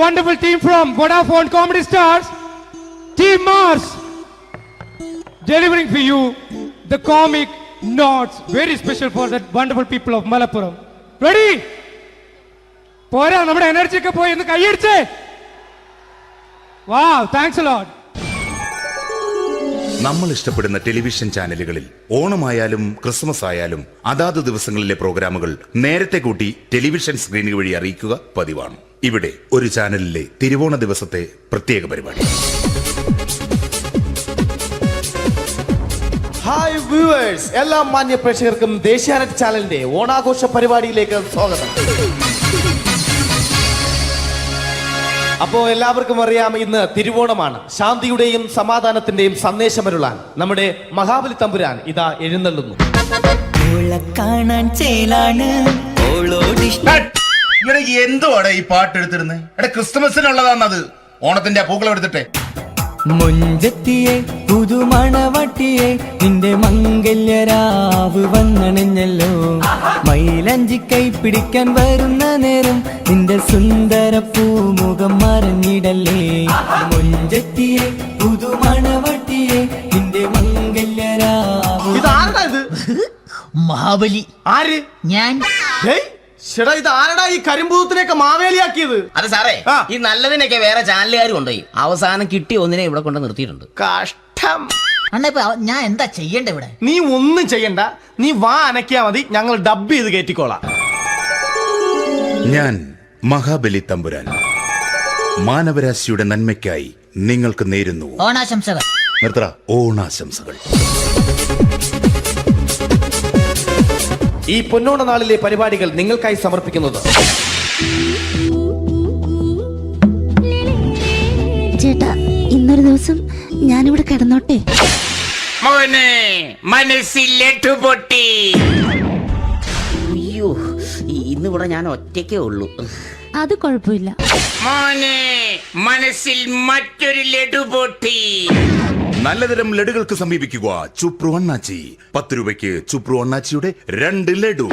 wonderful team from Vodafone Comedy Stars, Team Mars, delivering for you the comic notes, very special for the wonderful people of Malappuram. Ready? പോരാ, നമ്മുടെ energy ഒക്കെ പോയി ഒന്ന് കൈയടിച്ചേ. Wow, thanks a lot. നമ്മൾ ഇഷ്ടപ്പെടുന്ന television ചാനലുകളിൽ ഓണമായാലും Christmas ആയാലും അതാത് ദിവസങ്ങളിലെ പ്രോഗ്രാമുകൾ നേരത്തെ കൂട്ടി ടെലിവിഷൻ സ്ക്രീനുകൾ വഴി അറിയിക്കുക പതിവാണ്. ഇവിടെ ഒരു ചാനലിലെ തിരുവോണ ദിവസത്തെ പ്രത്യേക പരിപാടി. ഹായ് വ്യൂവേഴ്സ്, എല്ലാ മാന്യ പ്രേക്ഷകർക്കും ദേശീയാനെറ്റ് ചാനലിന്റെ ഓണാഘോഷ പരിപാടിയിലേക്ക് സ്വാഗതം. അപ്പോ എല്ലാവർക്കും അറിയാം, ഇന്ന് തിരുവോണമാണ്. ശാന്തിയുടെയും സമാധാനത്തിന്റെയും സന്ദേശമരുളാൻ നമ്മുടെ മഹാബലി തമ്പുരാൻ ഇതാ എഴുന്നള്ളുന്നു. എന്തുവാടാ ഈ പാട്ട് എടുത്തിരുന്നത്? ക്രിസ്മസിനുള്ളതാണത്. ഓണത്തിന്റെ പൂക്കളം എടുത്തിട്ടെ. മുഞ്ചത്തിയെ പുതുമണവട്ടിയെ നിന്റെ മംഗല്യരാവ് വന്നണഞ്ഞല്ലോ. മൈലഞ്ചി കൈ പിടിക്കാൻ വരുന്ന നേരം നിന്റെ സുന്ദര പൂമുഖം മറഞ്ഞിടല്ലേ. മുഞ്ചത്തിയെ പുതുമണവട്ടിയെ നിന്റെ മംഗല്യരാവ്. ഇതാരടാ? മഹാബലി. ആര്? ഞാൻ. ചേട്ടാ, ഇത് ആരടാ ഈ കരിമ്പൂത്തിനെയൊക്കെ മാവേലിയാക്കിയത്? അത് സാറേ, ഈ നല്ലതിനൊക്കെ വേറെ ചാനലുകാർ കൊണ്ടുപോയി അവസാനം കിട്ടി ഒന്നിനെ ഇവിടെ കൊണ്ട് നിർത്തിയിട്ടുണ്ട്. കഷ്ടം. അണ്ണാ, ഇപ്പൊ ഞാൻ എന്താ ചെയ്യണ്ട ഇവിടെ? നീ ഒന്നും ചെയ്യണ്ട, നീ വാ അനക്കിയാ മതി, ഞങ്ങൾ ഡബ് ചെയ്ത് കയറ്റിക്കോളാം. ഞാൻ മഹാബലി തമ്പുരാൻ മാനവരാശിയുടെ നന്മയ്ക്കായി നിങ്ങൾക്ക് നേരുന്നു ഓണാശംസകൾ. നിർത്തറ. ഓണാശംസകൾ. ഈ പൊന്നോണ നാളിലെ പരിപാടികൾ നിങ്ങൾക്കായി സമർപ്പിക്കുന്നത് ചേട്ടാ, ഇന്നൊരു ദിവസം ഞാനിവിടെ കിടന്നോട്ടെ. മോനെ മനസ്സിലെട്ടു പൊട്ടി. അയ്യോ, ഇന്നിവിടെ ഞാൻ ഒറ്റയ്ക്കേ ഉള്ളൂ. അത് കുഴപ്പമില്ല. മോനെ മനസ്സിൽ മറ്റൊരു ലഡു പൊട്ടി. നല്ലതരം ലഡുകൾക്ക് സമീപിക്കുക ചുപ്രു അണ്ണാച്ചി. 10 രൂപയ്ക്ക് ചുപ്രു അണ്ണാച്ചിയുടെ 2 ലഡു.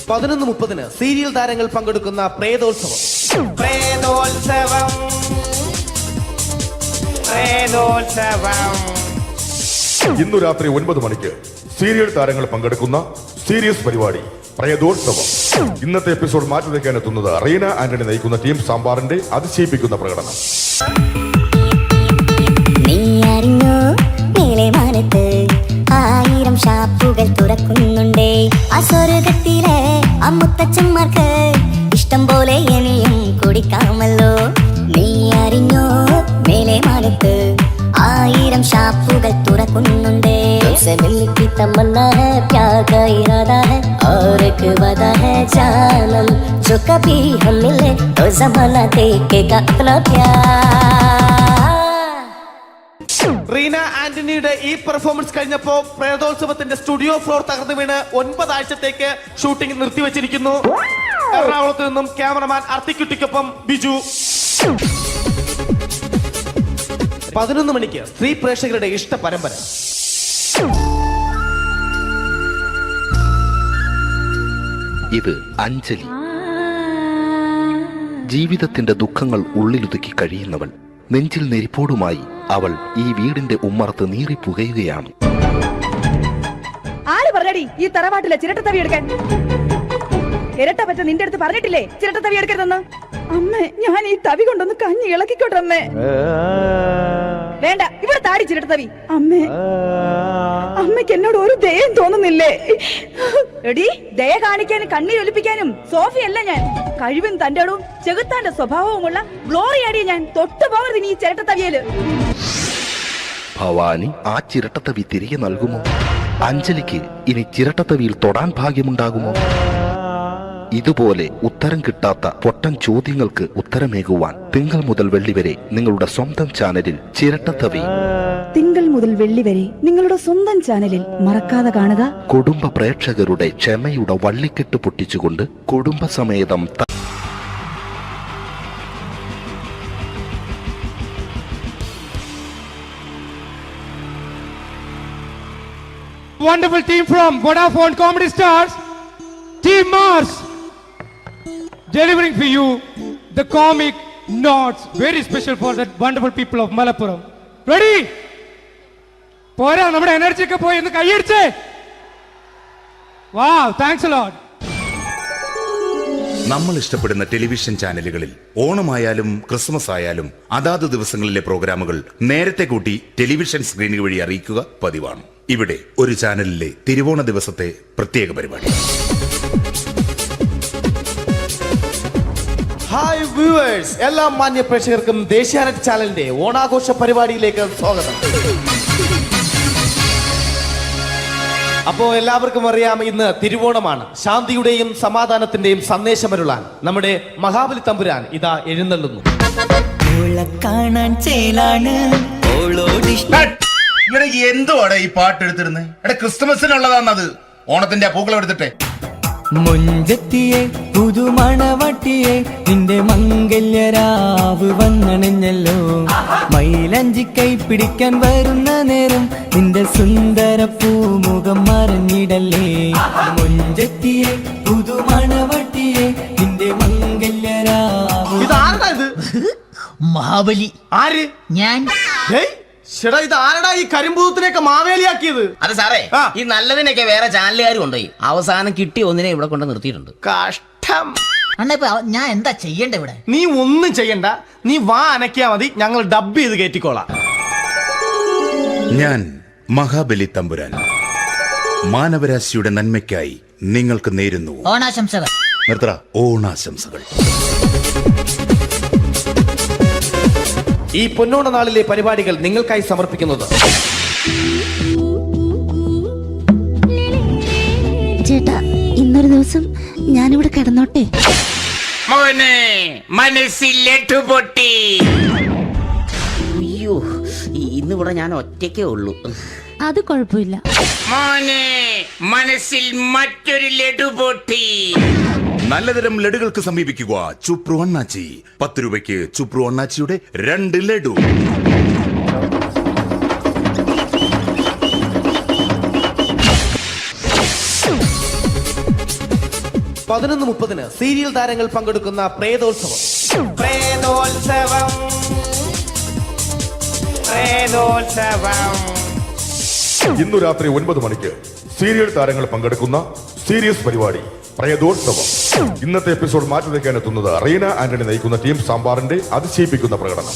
(11:30) സീരിയൽ താരങ്ങൾ പങ്കെടുക്കുന്ന പ്രേതോത്സവം. ഇന്നു രാത്രി 9 മണിക്ക് സീരിയൽ താരങ്ങൾ പങ്കെടുക്കുന്ന സീരിയസ് പരിപാടി പ്രേതോത്സവം. ഇന്നത്തെ എപ്പിസോഡ് മാറ്റി വയ്ക്കാൻ എത്തുന്നത് റീന ആന്റണി നയിക്കുന്ന ടീം സാമ്പാറിന്റെ അതിശയിപ്പിക്കുന്ന പ്രകടനം. ആയിരം ഷാപ്പുകൾ തുറക്കുന്നുണ്ടേ. അസ്വർഗത്തിലെ അമ്മുത്തച്ഛന്മാർക്ക് ഇഷ്ടം പോലെ ഇനിയും കുടിക്കാമല്ലോ. നീ അറിഞ്ഞോ, മേലെ മാനത്ത് 1000 ഷാപ്പുകൾ തുറക്കുന്നുണ്ടേ. मिलने की तमन्ना है, प्यार का इरादा है और एक वादा है जानम, जो कभी हम मिले तो जमाना देखेगा अपना प्यार. റീന ആന്റണിയുടെ ഈ പെർഫോമൻസ് കഴിഞ്ഞപ്പോ പ്രേതോത്സവത്തിന്റെ സ്റ്റുഡിയോ ഫ്ലോർ തകർന്നു വീണ് 9 ആഴ്ചത്തേക്ക് ഷൂട്ടിംഗ് നിർത്തിവെച്ചിരിക്കുന്നു. എറണാകുളത്ത് നിന്നും ക്യാമറമാൻ അർത്തിക്കുട്ടിക്കൊപ്പം ബിജു. 11 മണിക്ക് സ്ത്രീ പ്രേക്ഷകരുടെ ഇഷ്ട പരമ്പര. ഇത് അഞ്ജലി. ജീവിതത്തിന്റെ ദുഃഖങ്ങൾ ഉള്ളിലൊതുക്കി കഴിയുന്നവൾ. നെഞ്ചിൽ നെരിപ്പോടുമായി അവൾ ഈ വീടിന്റെ ഉമ്മറത്ത് നീറിപ്പുകയുകയാണ്. ആര് പറഞ്ഞടി ഈ തറവാട്ടിലെ ചിരട്ടത്തവി എടുക്കാൻ? ഇരട്ട പറ്റ നിന്റെ അടുത്ത് പറഞ്ഞിട്ടില്ലേ ചിരട്ടത്തവി എടുക്കരുതെന്ന്? അമ്മേ, ഞാൻ ഈ തവി കൊണ്ടൊന്ന് കഞ്ഞി ഇളക്കിക്കോട്ടെ അമ്മേ. വേണ്ട, ഇവിടെ താടി ചിരട്ടത്തവി. അമ്മേ, അമ്മയ്ക്ക് എന്നോട് ഒരു ദയം തോന്നുന്നില്ലേ? എടി, ദയ കാണിക്കാനും കണ്ണീരൊലിപ്പിക്കാനും സോഫിയല്ല ഞാൻ. കഴിവും തന്റെ ഇടവും ചെകുത്താന്റെ സ്വഭാവവുമുള്ള ഗ്ലോറിയാടിയ ഞാൻ. തൊട്ടു പോകരുത് ഈ ചിരട്ടത്തവിയല്. ഭവാനി ആ ചിരട്ടത്തവി തിരികെ നൽകുമോ? അഞ്ജലിക്ക് ഇനി ചിരട്ടത്തവിയിൽ തൊടാൻ ഭാഗ്യമുണ്ടാകുമോ? ഇതുപോലെ ഉത്തരം കിട്ടാത്ത പൊട്ടൻ ചോദ്യങ്ങൾക്ക് ഉത്തരമേകുവാൻ തിങ്കൾ മുതൽ വെള്ളി വരെ നിങ്ങളുടെ സ്വന്തം ചാനലിൽ ചിരട്ടത്തവി. തിങ്കൾ മുതൽ വെള്ളി വരെ നിങ്ങളുടെ സ്വന്തം ചാനലിൽ മറക്കാതെ കാണുക. കുടുംബ പ്രേക്ഷകരുടെ ക്ഷമയുടെ വള്ളിക്കെട്ട് പൊട്ടിച്ചുകൊണ്ട് കുടുംബസമേതം wonderful team from Vodafone Comedy Stars, Team Mars, delivering for you the comic notes, very special for the wonderful people of Malappuram. Ready? പോരാ, നമ്മുടെ എനർജി ഒക്കെ പോയി ഒന്ന് കൈയടിച്ചേ. Wow, thanks a lot. നമ്മൾ ഇഷ്ടപ്പെടുന്ന ടെലിവിഷൻ ചാനലുകളിൽ ഓണമായാലും ക്രിസ്മസ് ആയാലും അതാത് ദിവസങ്ങളിലെ പ്രോഗ്രാമുകൾ നേരത്തെ കൂട്ടി ടെലിവിഷൻ സ്ക്രീനുകൾ വഴി അറിയിക്കുക പതിവാണ്. ഇവിടെ ഒരു ചാനലിലെ തിരുവോണ ദിവസത്തെ പ്രത്യേക പരിപാടി. ഹായ് വ്യൂവേഴ്സ്, എല്ലാ മാന്യ പ്രേക്ഷകർക്കും ദേശീയാനെറ്റ് ചാനലിന്റെ ഓണാഘോഷ പരിപാടിയിലേക്ക് സ്വാഗതം. അപ്പോ എല്ലാവർക്കും അറിയാം, ഇന്ന് തിരുവോണമാണ്. ശാന്തിയുടെയും സമാധാനത്തിന്റെയും സന്ദേശമരുളാൻ നമ്മുടെ മഹാബലി തമ്പുരാൻ ഇതാ എഴുന്നള്ളുന്നു. കാണാൻ ചേലാണ് എന്തുവാടാ ഈ പാട്ട് എടുത്തിരുന്നത്? എടാ, ക്രിസ്മസിനുള്ളതാണത്. ഓണത്തിന്റെ പൂക്കളം എടുത്തിട്ടെ. മുഞ്ചത്തിയെ പുതുമണവട്ടിയെ നിന്റെ മംഗല്യരാവ് വന്നണഞ്ഞല്ലോ. മൈലഞ്ചി കൈ പിടിക്കാൻ വരുന്ന നേരം നിന്റെ സുന്ദര പൂമുഖം മറഞ്ഞിടല്ലേ. മുഞ്ചത്തിയെ പുതുമണവട്ടിയെ നിന്റെ മംഗല്യരാവ്. ഇതാരടാ ഇത്? മഹാബലി. ആര്? ഞാൻ. ചേട്ടാ, ഇത് ആരടാ ഈ കരിമ്പൂത്തിനെയൊക്കെ മാവേലിയാക്കിയത്? അത് സാറേ, ഈ നല്ലതിനൊക്കെ വേറെ ചാനലുകാർ കൊണ്ടുപോയി അവസാനം കിട്ടി ഒന്നിനെ ഇവിടെ കൊണ്ട് നിർത്തിയിട്ടുണ്ട്. കഷ്ടം. അണ്ണ ഇപ്പൊ ഞാൻ എന്താ ചെയ്യണ്ട ഇവിടെ? നീ ഒന്നും ചെയ്യണ്ട, നീ വാ അനക്കിയാ മതി, ഞങ്ങൾ ഡബ് ചെയ്ത് കയറ്റിക്കോളാം. ഞാൻ മഹാബലി തമ്പുരാൻ മാനവരാശിയുടെ നന്മയ്ക്കായി നിങ്ങൾക്ക് നേരുന്നു ഓണാശംസകൾ. നിർത്തറ. ഓണാശംസകൾ. ഈ പൊന്നോണ നാളിലെ പരിപാടികൾ നിങ്ങൾക്കായി സമർപ്പിക്കുന്നത് ചേട്ടാ, ഇന്നൊരു ദിവസം ഞാനിവിടെ കിടന്നോട്ടെ. മോനെ മനസ്സിൽ ലഡുപൊട്ടി. അയ്യോ, ഇന്നിവിടെ ഞാൻ ഒറ്റയ്ക്കേ ഉള്ളൂ. അത് കുഴപ്പമില്ല. മോനെ മനസ്സിൽ മറ്റൊരു ലഡുപൊട്ടി. നല്ലതരം ലഡുകൾക്ക് സമീപിക്കുക ചുപ്രു അണ്ണാച്ചി. 10 രൂപയ്ക്ക് ചുപ്രു അണ്ണാച്ചിയുടെ 2 ലഡു. പതിനൊന്ന് 30 സീരിയൽ താരങ്ങൾ പങ്കെടുക്കുന്ന പ്രേതോത്സവം. പ്രേതോത്സവം, പ്രേതോത്സവം. ഇന്നു രാത്രി 9 മണിക്ക് സീരിയൽ താരങ്ങൾ പങ്കെടുക്കുന്ന സീരിയസ് പരിപാടി പ്രേതോത്സവം. ഇന്നത്തെ എപ്പിസോഡ് മാറ്റി വയ്ക്കാൻ എത്തുന്നത് റീന ആന്റണി നയിക്കുന്ന ടീം സാമ്പാറിന്റെ അതിശയിപ്പിക്കുന്ന പ്രകടനം.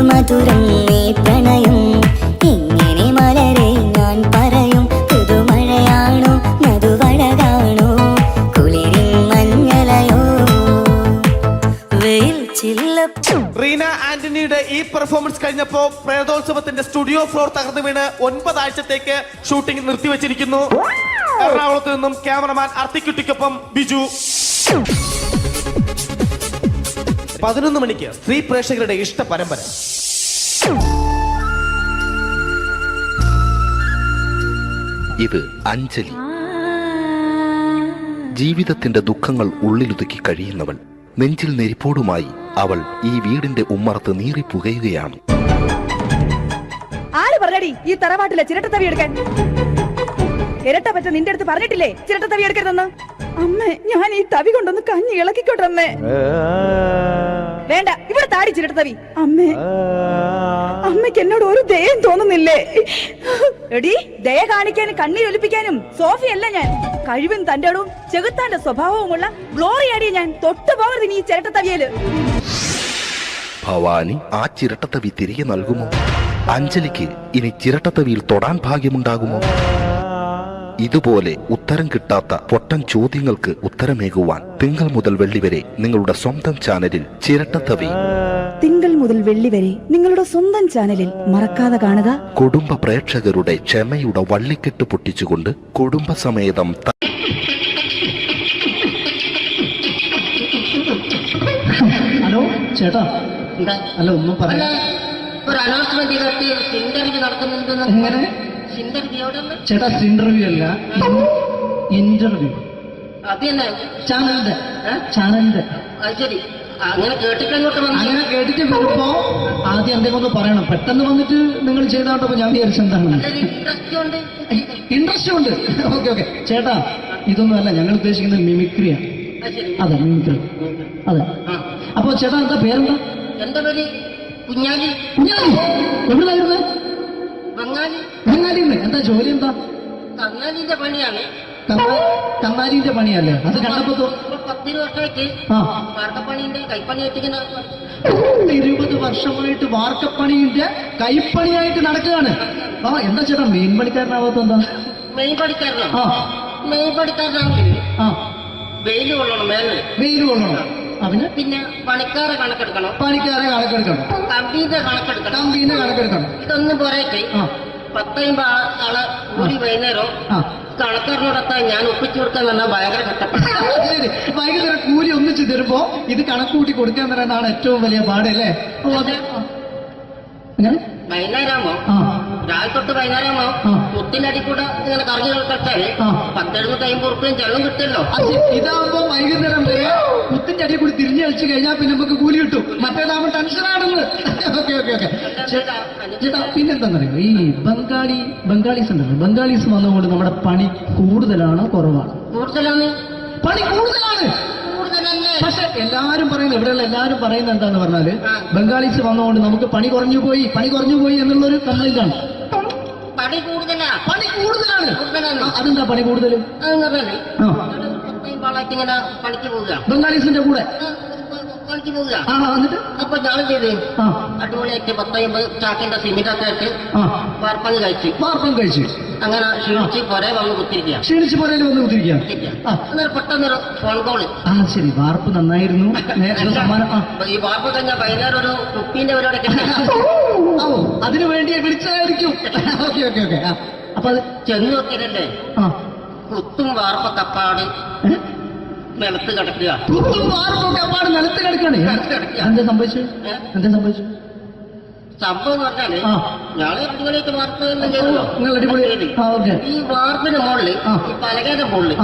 മധുരം നീ പ്രണയം ഇങ്ങനെ മലരെ ഞാൻ പറയും. പുതുമഴയാണോ മധുവഴകാണോ കുളിരിൻ മഞ്ഞളയോ വെയിൽ ചില്ലപ്പൂ. റീന ആന്റണിയുടെ ഈ പെർഫോമൻസ് കഴിഞ്ഞപ്പോ പ്രേതോത്സവത്തിന്റെ സ്റ്റുഡിയോ ഫ്ലോർ തകർന്നു വീണ് 9 ആഴ്ചത്തേക്ക് ഷൂട്ടിംഗ് നിർത്തിവെച്ചിരിക്കുന്നു. എറണാകുളത്ത് നിന്നും ക്യാമറമാൻ അർത്തിക്കുട്ടിക്കൊപ്പം ബിജു. 11 മണിക്ക് സ്ത്രീ പ്രേക്ഷകരുടെ ഇഷ്ട പരമ്പര. ഇത് അഞ്ജലി. ജീവിതത്തിന്റെ ദുഃഖങ്ങൾ ഉള്ളിലൊതുക്കി കഴിയുന്നവൾ. നെഞ്ചിൽ നെരിപ്പോടുമായി അവൾ ഈ വീടിന്റെ ഉമ്മറത്ത് നീറിപ്പുകയുകയാണ്. ആര് പറഞ്ഞടി ഈ തറവാട്ടിലെ ചിരട്ടത്തവി എടുക്കാൻ? ഇരട്ട പറ്റ നിന്റെ അടുത്ത് പറഞ്ഞിട്ടില്ലേ ചിരട്ടത്തവി എടുക്കരുതെന്ന്? അമ്മേ, ഞാൻ ഈ തവി കൊണ്ടൊന്ന് കഞ്ഞി ഇളക്കിക്കോട്ടെ അമ്മേ. വേണ്ട, ഇവിടെ താടി ചിരട്ടത്തവി. അമ്മേ, അമ്മയ്ക്ക് എന്നോട് ഒരു ദയം തോന്നുന്നില്ലേ? എടി, ദയ കാണിക്കാനും കണ്ണീരൊലിപ്പിക്കാനും സോഫിയല്ല ഞാൻ. കഴിവും തന്റെ ഇടവും ചെകുത്താന്റെ സ്വഭാവവുമുള്ള ഗ്ലോറി ആടിയ ഞാൻ. തൊട്ടു പോകരുത് നീ ചിരട്ടത്തവിയല്. ഭവാനി ആ ചിരട്ടത്തവി തിരികെ നൽകുമോ? അഞ്ജലിക്ക് ഇനി ചിരട്ടത്തവിയിൽ തൊടാൻ ഭാഗ്യമുണ്ടാകുമോ? ഇതുപോലെ ഉത്തരം കിട്ടാത്ത പൊട്ടൻ ചോദ്യങ്ങൾക്ക് ഉത്തരമേകുവാൻ തിങ്കൾ മുതൽ വെള്ളി വരെ നിങ്ങളുടെ സ്വന്തം ചാനലിൽ ചിരട്ടത്തവി. തിങ്കൾ മുതൽ വെള്ളി വരെ നിങ്ങളുടെ സ്വന്തം ചാനലിൽ മറക്കാതെ കാണുക. കുടുംബ പ്രേക്ഷകരുടെ ക്ഷമയുടെ വള്ളിക്കെട്ട് പൊട്ടിച്ചുകൊണ്ട് കുടുംബസമേതം ഹലോ ചേട്ടാ, അല്ല ഒന്നും പറയാ. ഒരു അനൗൺസ്മെന്റ് ചെയ്തിട്ട് ഇന്റർവ്യൂ നടത്തുന്നുണ്ടെന്ന്. എങ്ങനെ? ഇന്റർവ്യൂ എവിടെ ഉണ്ട്? ചേട്ടാ ഇന്റർവ്യൂ അല്ല, ഇന്റർവ്യൂ. അത് തന്നെ ചാനലിന്റെ. അത് ശരി, അങ്ങനെ കേട്ടിട്ട് അങ്ങോട്ട് വന്നു. അങ്ങനെ കേട്ടിട്ട് വരുമ്പോ ആദ്യം എന്തെങ്കിലും ഒന്ന് പറയണം. പെട്ടെന്ന് വന്നിട്ട് നിങ്ങൾ ചെയ്താണ്ടപ്പോ ഞാൻ വിചാരിച്ചെന്താണ് ഇൻട്രസ്റ്റ് ഉണ്ട്. ഇൻട്രസ്റ്റ് ഉണ്ട്. ഓക്കെ ഓക്കെ ചേട്ടാ, ഇതൊന്നും അല്ല ഞങ്ങൾ ഉദ്ദേശിക്കുന്നത് മിമിക്രിയാണ്. അത് ശരി. അതെ മിമിക്രി. അതെ. അപ്പൊ ചേട്ടാ എന്താ പേരെന്താ? എന്റെ പേര് കുഞ്ഞാലി. കുഞ്ഞാലി എവിടെയായിരുന്നു? ബംഗാളി. ബംഗാളിന്ന്. എന്താ ജോലി എന്താ? കന്നാലിന്റെ പണിയാണ്. കന്നാലിന്റെ പണിയല്ലേ? അത് കണ്ടപ്പോ 10 വർഷമായിട്ട് വാർക്കപ്പണിന്റെ കൈപ്പണിയായിട്ട് ഇങ്ങനെ 20 വർഷമായിട്ട് വാർക്കപ്പണിന്റെ കൈപ്പണിയായിട്ട് നടക്കുകയാണ്. എന്താ ചേട്ടാ മെയിൻ പണിക്കാരനാവാത്ത എന്താ? മെയിൻ പണിക്കാരനോ? ആ മെയിൻ പണിക്കാരനാണെങ്കിൽ ആ വെയിൽ കൊള്ളണം, മേലെ വെയിൽ കൊള്ളണം. അതിന് പിന്നെ പണിക്കാരെ കണക്കെടുക്കണം, പണിക്കാരെ കണക്കെടുക്കണം, കമ്പീന്റെ കണക്കെടുക്കണം, കമ്പീന്റെ കണക്കെടുക്കണം. ഇതൊന്നും പോരായിട്ട് 10-50 ആളെ കൂടി വൈകുന്നേരം കണക്കാരനോടൊത്താൻ ഞാൻ ഒപ്പിച്ചു കൊടുക്കാൻ പറഞ്ഞാൽ ഭയങ്കര കഷ്ടപ്പാട്. ശരി, വൈകുന്നേരം കൂലി ഒന്നിച്ച് തരുമ്പോ ഇത് കണക്കൂട്ടി കൊടുക്കാൻ തരാനാണ് ഏറ്റവും വലിയ പാട് അല്ലേ? വൈകുന്നേരമാകുമ്പോ രാവിലെ തൊട്ട് വൈകുന്നേരമാകുമ്പോ മുത്തിനടി കൂടെ ഇങ്ങനെ കറങ്ങി കളിച്ചാല് 10-70-50 റുപ്യയും ചെള്ളം കിട്ടുമല്ലോ. ഇതാവുമ്പോ വൈകുന്നേരം വരെ മുത്തിന്റെ അടി കൂടി തിരിഞ്ഞു കളിച്ചു കഴിഞ്ഞാൽ പിന്നെ നമുക്ക് കൂലി കിട്ടും. മറ്റേതാവുമ്പോ ടെൻഷനാണെന്ന്. ഓക്കെ ഓക്കെ ഓക്കെ ചേട്ടാ, പിന്നെന്താണെന്നറിയോ, ഈ ബംഗാളീസ് ഉണ്ടല്ലോ, ബംഗാളീസ് വന്നുകൊണ്ട് നമ്മുടെ പണി കൂടുതലാണ് കുറവാണ്? കൂടുതലാണ്. പണി കൂടുതലാണ്. പക്ഷെ എല്ലാരും പറയുന്നത്, ഇവിടെയുള്ള എല്ലാരും പറയുന്നത് എന്താന്ന് പറഞ്ഞാല് ബംഗാളീസ് വന്നുകൊണ്ട് നമുക്ക് പണി കുറഞ്ഞു പോയി എന്നുള്ളൊരു കംപ്ലൈന്റ് ആണ്. പണി കൂടുതലാണ്. പണി കൂടുതലാണ്. അതെന്താ പണി കൂടുതൽ? അതെന്ന് പറഞ്ഞാല് 10-50 ഇങ്ങനെ പണിക്ക് പോവുക, ബംഗാളീസിന്റെ കൂടെ പണിക്ക് പോവുക. എന്നിട്ട് അപ്പൊ ഞാൻ ചെയ്ത് അടിപൊളിയായിട്ട് 10-50 ചാക്കിന്റെ സിമെന്റൊക്കെ ആയിട്ട് വാർപ്പം കഴിച്ചു. അങ്ങനെ ക്ഷീണിച്ച് പുറേ വന്ന് കുത്തിരിക്കുക. അന്നേരം പെട്ടെന്നൊരു ഫോൺ കോള്. ശരി, വാർപ്പ് നന്നായിരുന്നു. ഈ വാർപ്പ് കഴിഞ്ഞാൽ വൈകുന്നേരം ഒരു കുപ്പീന്റെ പരിപാടിയൊക്കെ അതിനു വേണ്ടിയാ വിളിച്ചതായിരിക്കും. Okay okay okay. അപ്പൊ അത് ചെന്ന് നോക്കിയതല്ലേ, കുത്തും വാർപ്പൊക്കെ അപ്പാട് നിലത്ത് കിടക്കുക. കുത്തും വാർപ്പൊക്കെ അപ്പാട് നിലത്ത് കിടക്കാണ്. എന്താ സംഭവിച്ചു? സംഭവം എന്ന് പറഞ്ഞാല് ഞാള് അടിപൊളിയായിട്ട് വാർപ്പ് എല്ലാം ചെയ്തല്ലോ. ഈ വാർപ്പിന്റെ മുകളില് ഈ പലകയുടെ മുകളില്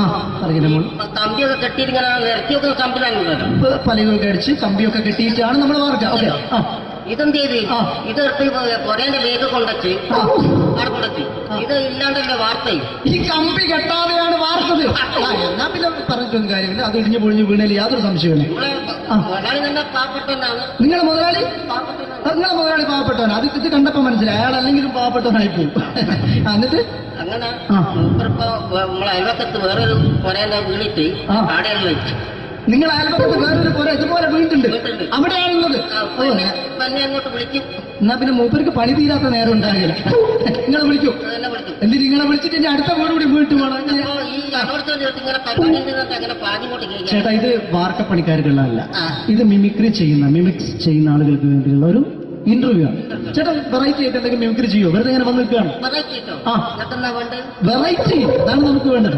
കമ്പിയൊക്കെ കെട്ടിയിട്ട് ഇങ്ങനെ നിരത്തി വെക്കുന്ന സംവിധാനം, പലകൊക്കെ അടിച്ച് കമ്പിയൊക്കെ കെട്ടിയിട്ടാണ് നമ്മൾ വാർക്കുക. ഇതെന്ത് ചെയ്ത് ഇതെടുത്ത് കൊറേന്റെ ലേക്ക് കൊണ്ടച്ച് അവിടെ കൊണ്ടച്ച് ഇത് ഇല്ലാണ്ടല്ലേ വാർത്തയും. ഈ കമ്പി കെട്ടാതെയാണ് വാർത്തത്. എന്നാ പിന്നെ പറഞ്ഞിട്ടൊന്നും കാര്യമില്ല. അത് ഇടിഞ്ഞു പൊളിഞ്ഞു വീണേല് യാതൊരു സംശയമില്ല. മുതലാളി തന്നെ പാവപ്പെട്ടവനാണ്. നിങ്ങളെ മുതലാളി പാവപ്പെട്ടവനാണ്. അത് ഇത് കണ്ടപ്പോ മനസ്സിലായി അയാൾ അല്ലെങ്കിലും പാവപ്പെട്ടവനായിപ്പോയി. എന്നിട്ട് അങ്ങനെ മൂപ്പറിപ്പോ നമ്മളെ അയൽവക്കത്ത് വേറൊരു കൊറേന്റെ വീണിട്ട് ആടെയാണ് വെച്ചു. നിങ്ങൾ അയൽപക്കത്ത് വേറൊരു പോലെ ഇതുപോലെ വീട്ടുണ്ട്, അവിടെയാണുള്ളത്. തന്നെ അങ്ങോട്ട് വിളിക്കും. എന്നാ പിന്നെ മൂപ്പർക്ക് പണി തീരാത്ത നേരം ഉണ്ടാകില്ല. നിങ്ങളെ വിളിക്കും. എന്തിന് നിങ്ങളെ വിളിച്ചിട്ട് ഇനി അടുത്ത വീട് കൂടി വീട്ടു പോകണം. ചേട്ടാ, ഇത് വാർക്കപ്പണിക്കാർക്കുള്ളതല്ല, ഇത് മിമിക്സ് ചെയ്യുന്ന ആളുകൾക്ക് വേണ്ടിയുള്ള ഒരു ഇന്റർവ്യൂ ആണ്. ചേട്ടാ, വെറൈറ്റി ആയിട്ട് എന്തെങ്കിലും മിമിക്രി ചെയ്യോ? വെറുതെ ഇങ്ങനെ വന്ന് നിൽക്കുകയാണ്. വെറൈറ്റി അതാണ് നമുക്ക് വേണ്ടത്.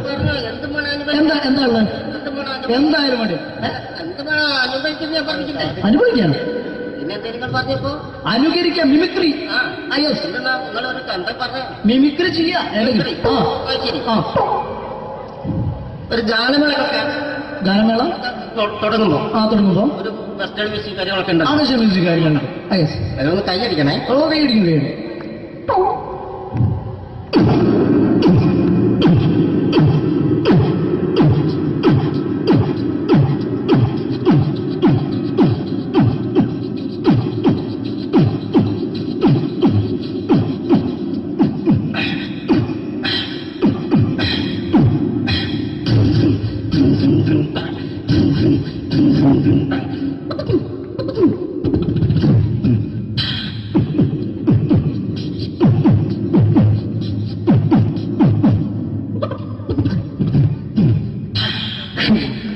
എന്താ ഉള്ളത്? എന്തായാലും വേണ്ടി അനുഭവിക്കാം, അനുകരിക്കാം. മിമിക്രി മിമിക്രി ചെയ്യാ. ഒരു ഗാനമേള തുടങ്ങുമ്പോ ഒരു വെസ്റ്റേൺ മ്യൂസിക് കാര്യങ്ങളൊക്കെ ഉണ്ട്. മ്യൂസിക് കാര്യങ്ങളുണ്ട്. അതൊന്ന് കൈയടിക്കണേ. കൈയടിക്കും.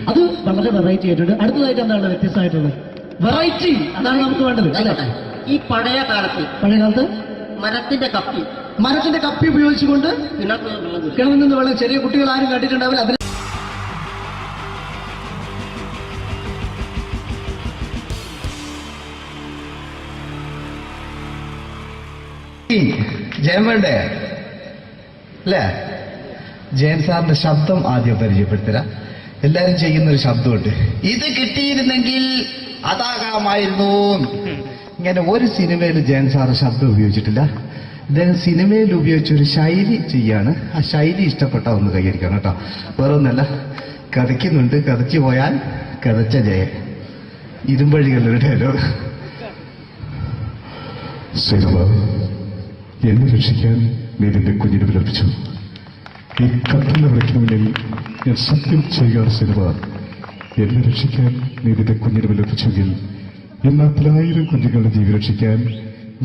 അത് വളരെ വെറൈറ്റി ആയിട്ടുണ്ട്. അടുത്തതായിട്ട് എന്താണ് വ്യത്യസ്തമായിട്ടുള്ളത്? വെറൈറ്റി അതാണ് നമുക്ക് വേണ്ടത് അല്ലേ? ഈ പഴയ കാലത്ത് മരത്തിന്റെ കപ്പി ഉപയോഗിച്ചുകൊണ്ട് കിണറിൽ നിന്ന് വെള്ളം, ചെറിയ കുട്ടികൾ ആരും കണ്ടിട്ടുണ്ടാവില്ല. അതിന് ജയൻ വേണ്ടേ അല്ലേ? ജയൻ സാറിന്റെ ശബ്ദം ആദ്യം പരിചയപ്പെടുത്തരാ. എല്ലാരും ചെയ്യുന്നൊരു ശബ്ദമുണ്ട്, ഇത് കിട്ടിയിരുന്നെങ്കിൽ അതാകാമായിരുന്നു. ഇങ്ങനെ ഒരു സിനിമയിൽ ജയൻ സാറ് ശബ്ദം ഉപയോഗിച്ചിട്ടില്ല. ഇദ്ദേഹം സിനിമയിൽ ഉപയോഗിച്ച ഒരു ശൈലി ചെയ്യാണ്. ആ ശൈലി ഇഷ്ടപ്പെട്ട ഒന്ന് കൈകരിക്കണം കേട്ടോ. വേറെ ഒന്നല്ല, കഥയ്ക്കുന്നുണ്ട്, കഥയ്ക്ക് പോയാൽ കഥച്ച ജയൻ. ഇരുമ്പഴികളുടെ ഡയലോഗ്. എന്നെ രക്ഷിക്കാൻ നീ നിന്റെ കുഞ്ഞിനെ വിലപിച്ചു. ഈ കത്തലിനെ വിളിക്കുന്ന മുന്നിൽ ഞാൻ സത്യം ചെയ്യുകയാണ് സിനിമ. എന്നെ രക്ഷിക്കാൻ നീ നിന്റെ കുഞ്ഞിനെ വിലപിച്ചെങ്കിൽ എല്ലാ 10,000 കുഞ്ഞുങ്ങളുടെ ജീവൻ രക്ഷിക്കാൻ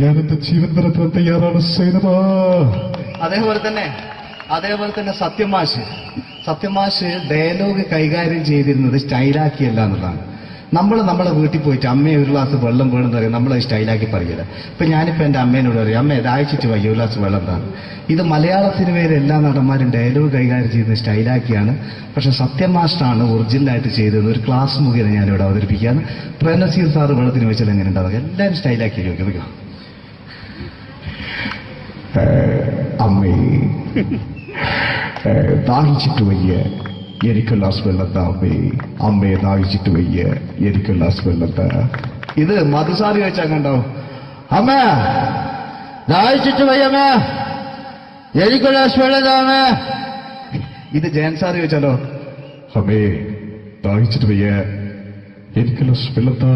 ഞാൻ എന്റെ ജീവൻ വരത്താൻ തയ്യാറാണ് സിനിമ. അതേപോലെ തന്നെ സത്യമാഷ് ഡയലോഗ് കൈകാര്യം ചെയ്തിരുന്നത് സ്റ്റൈലാക്കിയല്ല എന്നുള്ളതാണ്. നമ്മളെ വീട്ടിൽ പോയിട്ട് അമ്മയെ ഒരു ഗ്ലാസ് വെള്ളം വേണമെന്ന് പറയും, നമ്മളത് സ്റ്റൈലാക്കി പറയില്ല. ഇപ്പൊ ഞാനിപ്പോ എന്റെ അമ്മേനോട് പറയും, അമ്മ ദാഹിച്ചിട്ട് വയ്യ ഒരു ഗ്ലാസ് വെള്ളം എന്താണ്. ഇത് മലയാള സിനിമയിലെ എല്ലാ നടന്മാരും ഡയലോഗ് കൈകാര്യം ചെയ്യുന്നത് സ്റ്റൈലാക്കിയാണ്. പക്ഷെ സത്യമാഷ്ടാണ് ഒറിജിനലായിട്ട് ചെയ്തത്. ഒരു ക്ലാസ് മുഖേന ഞാനിവിടെ അവതരിപ്പിക്കുകയാണ്. പ്രേംനസീർ സാറ് വെള്ളത്തിന് വെച്ചാൽ എങ്ങനെ ഉണ്ടാവുക? എല്ലാവരും സ്റ്റൈലാക്കി ചോദിക്കുക. അമ്മേ ദാഹിച്ചിട്ട് വയ്യ, എനിക്ക് ഗ്ലാസ് വെള്ളം താ. അമ്മയെ ദാഹിച്ചിട്ട് വയ്യ, എനിക്ക് ഗ്ലാസ് വെള്ളം താ. ഇത് മധുസാരി വെച്ചാൽ കണ്ടോ, അമ്മ ദാഹിച്ചിട്ട് വയ്യമ്മ, എനിക്ക് ഗ്ലാസ് വെള്ളം താ. ഇത് ജയൻ സാറി വെച്ചാലോ, അമ്മേ ദാഹിച്ചിട്ട് വയ്യ, എനിക്ക് ഗ്ലാസ് വെള്ളം താ.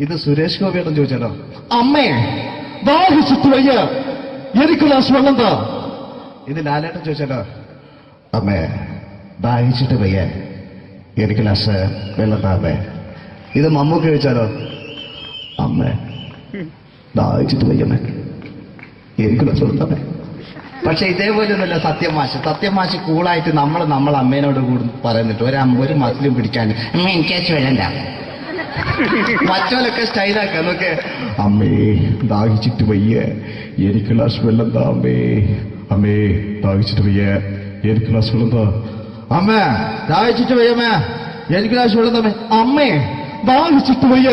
ഇത് സുരേഷ് ഗോപിയേട്ടൻ ചോദിച്ചാലോ, അമ്മേ ദാഹിച്ചിട്ട് വയ്യ, എനിക്ക് ഗ്ലാസ് വെള്ളം താ. ഇത് ലാലേട്ടൻ ചോദിച്ചാലോ, അമ്മേ ദാഹിച്ചിട്ട് വയ്യ, എനിക്ക് ഗ്ലാസ് വെള്ളം താ. ഇത് മമ്മൂക്ക് ചോദിച്ചാലോ, അമ്മേ ദാഹിച്ചിട്ട് വയ്യമ്മേ, എനിക്ക് ഗ്ലാസ് വെള്ളം താ. പക്ഷെ ഇതേപോലെ ഒന്നുമല്ല സത്യമാഷ് കൂളായിട്ട് നമ്മളെ അമ്മേനോട് കൂടി പറയുന്നിട്ട് ഒരു മസിലും പിടിക്കാൻ അമ്മ എനിക്ക് വേണ്ട. മറ്റോലൊക്കെ സ്റ്റൈലാക്കാം നോക്കെ. അമ്മേ ദാഹിച്ചിട്ട് വയ്യ, എനിക്ക് ഗ്ലാസ് വെള്ളം താ. അമ്മേ ദാഹിച്ചിട്ട് വയ്യ, എനിക്ക് ഗ്ലാസ് വെള്ളം താ. അമ്മ ദാഹിച്ചിട്ട് വയ്യമ്മ, എനിക്ക് ഗ്ലാസ് വെള്ളം താ. അമ്മേ ദാഹിച്ചിട്ട് വയ്യ,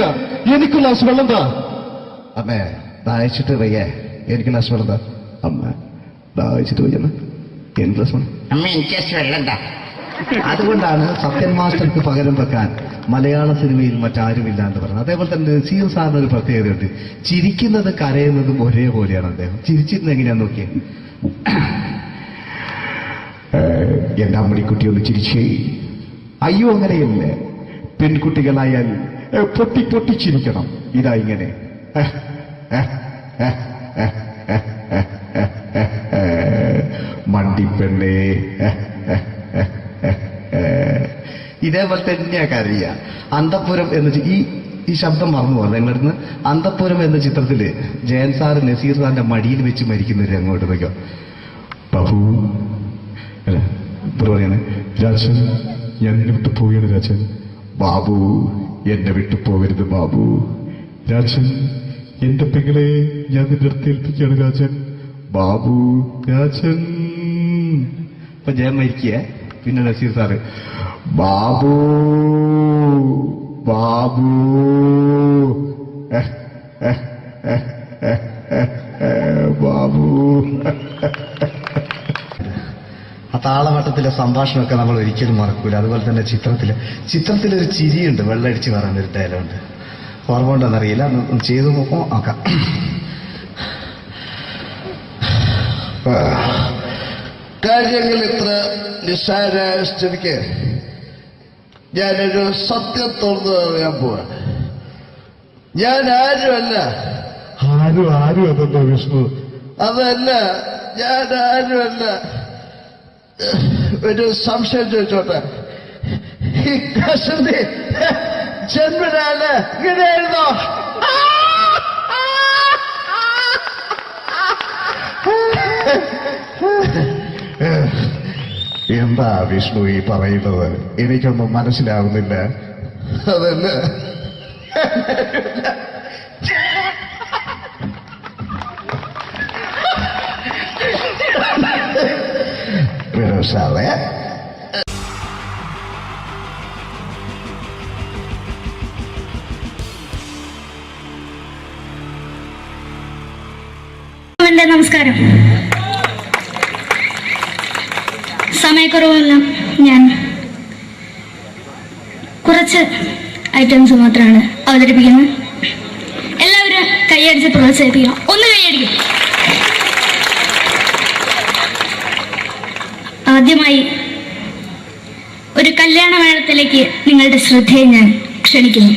എനിക്ക് ഗ്ലാസ് വെള്ളം താ. അമ്മേ ദാഹിച്ചിട്ട് വയ്യ, എനിക്ക് ഗ്ലാസ് വെള്ളം താ. അമ്മ ദാഹിച്ചിട്ട് വയ്യമ്മ, എനിക്ക് ഗ്ലാസ് വെള്ളം. അമ്മ എനിക്ക് വെള്ളം താ. അതുകൊണ്ടാണ് സത്യൻ മാസ്റ്റർക്ക് പകരം വെക്കാൻ മലയാള സിനിമയിൽ മറ്റാരുമില്ല എന്ന് പറയുന്നത്. അതേപോലെ തന്നെ നസീർ സാറിന് ഒരു പ്രത്യേകതയുണ്ട്, ചിരിക്കുന്നത് കരയുന്നതും ഒരേപോലെയാണ് അദ്ദേഹം. ചിരിച്ചിരുന്നത് എങ്ങനെയാന്ന് നോക്കിയേ. എന്റെ അമ്മണിക്കുട്ടി ഒന്ന് ചിരിച്ചേ. അയ്യോ അങ്ങനെയല്ല, പെൺകുട്ടികളായാൽ പൊട്ടി ചിരിക്കണം. ഇതാ ഇങ്ങനെ മണ്ടിപ്പെണ്ണേ. ഇതേപോലെ തന്നെയാ കരയ. അന്തപ്പുരം എന്ന ഈ ശബ്ദം മറന്നു പോകുന്നത് നിങ്ങളിടുന്ന്. അന്തപ്പുരം എന്ന ചിത്രത്തില് ജയൻ സാറ് നസീർ സാറിന്റെ മടിയിൽ വെച്ച് മരിക്കുന്നവര് അങ്ങോട്ട് നോക്കാം. ബാബു അല്ല പറയാണ്, രാജൻ ഞാൻ എന്നെ വിട്ടു പോവുകയാണ് രാജൻ. ബാബു എന്നെ വിട്ടു പോകരുത് ബാബു. രാജൻ എന്റെ പെങ്ങളെ ഞാൻ നിന്റെ അടുത്ത് ഏൽപ്പിക്കുകയാണ് രാജൻ. ബാബു രാജൻ. ഇപ്പൊ ജയൻ മരിക്കുക. പിന്നെ നസീർ സാറ് ബാബു ബാബു ബാബു. ആ താളവട്ടത്തിലെ സംഭാഷണമൊക്കെ നമ്മൾ ഒരിക്കലും മറക്കൂല. അതുപോലെ തന്നെ ചിത്രത്തിലൊരു ചിരിയുണ്ട്, വെള്ളടിച്ച് പറയുന്നൊരു ഡയലോഗുണ്ട്. ഓർമ്മ ഉണ്ടോന്നറിയില്ല, ചെയ്തു നോക്കാം. കാര്യങ്ങൾ ഇത്ര നിസ്സാരമായ സ്ഥിതിക്ക് ഞാനൊരു സത്യം തുറന്നു പറയാൻ പോവാ. ഞാൻ ആരുമല്ല. ആരും അതെന്താ വിഷ്ണു? അതല്ല, ഞാൻ ആരുമല്ല. ഒരു സംശയം ചോദിച്ചോട്ടെ, ഈ കസന്തി ജന്മനാണ് ഇങ്ങനെയായിരുന്നോ? എന്താ വിഷ്ണു ഈ പറയുന്നത്? എനിക്കൊന്നും മനസ്സിലാവുന്നില്ല. അതല്ല, സാറേ എൻ്റെ നമസ്കാരം. സമയക്കുറവല്ല, ഞാൻ കുറച്ച് ഐറ്റംസ് മാത്രമാണ് അവതരിപ്പിക്കുന്നത്. എല്ലാവരും കൈയടിച്ച് പ്രോത്സാഹിപ്പിക്കണം. ഒന്ന് കൈയടിക്കും. ആദ്യമായി ഒരു കല്യാണമേളത്തിലേക്ക് നിങ്ങളുടെ ശ്രദ്ധയെ ഞാൻ ക്ഷണിക്കുന്നു.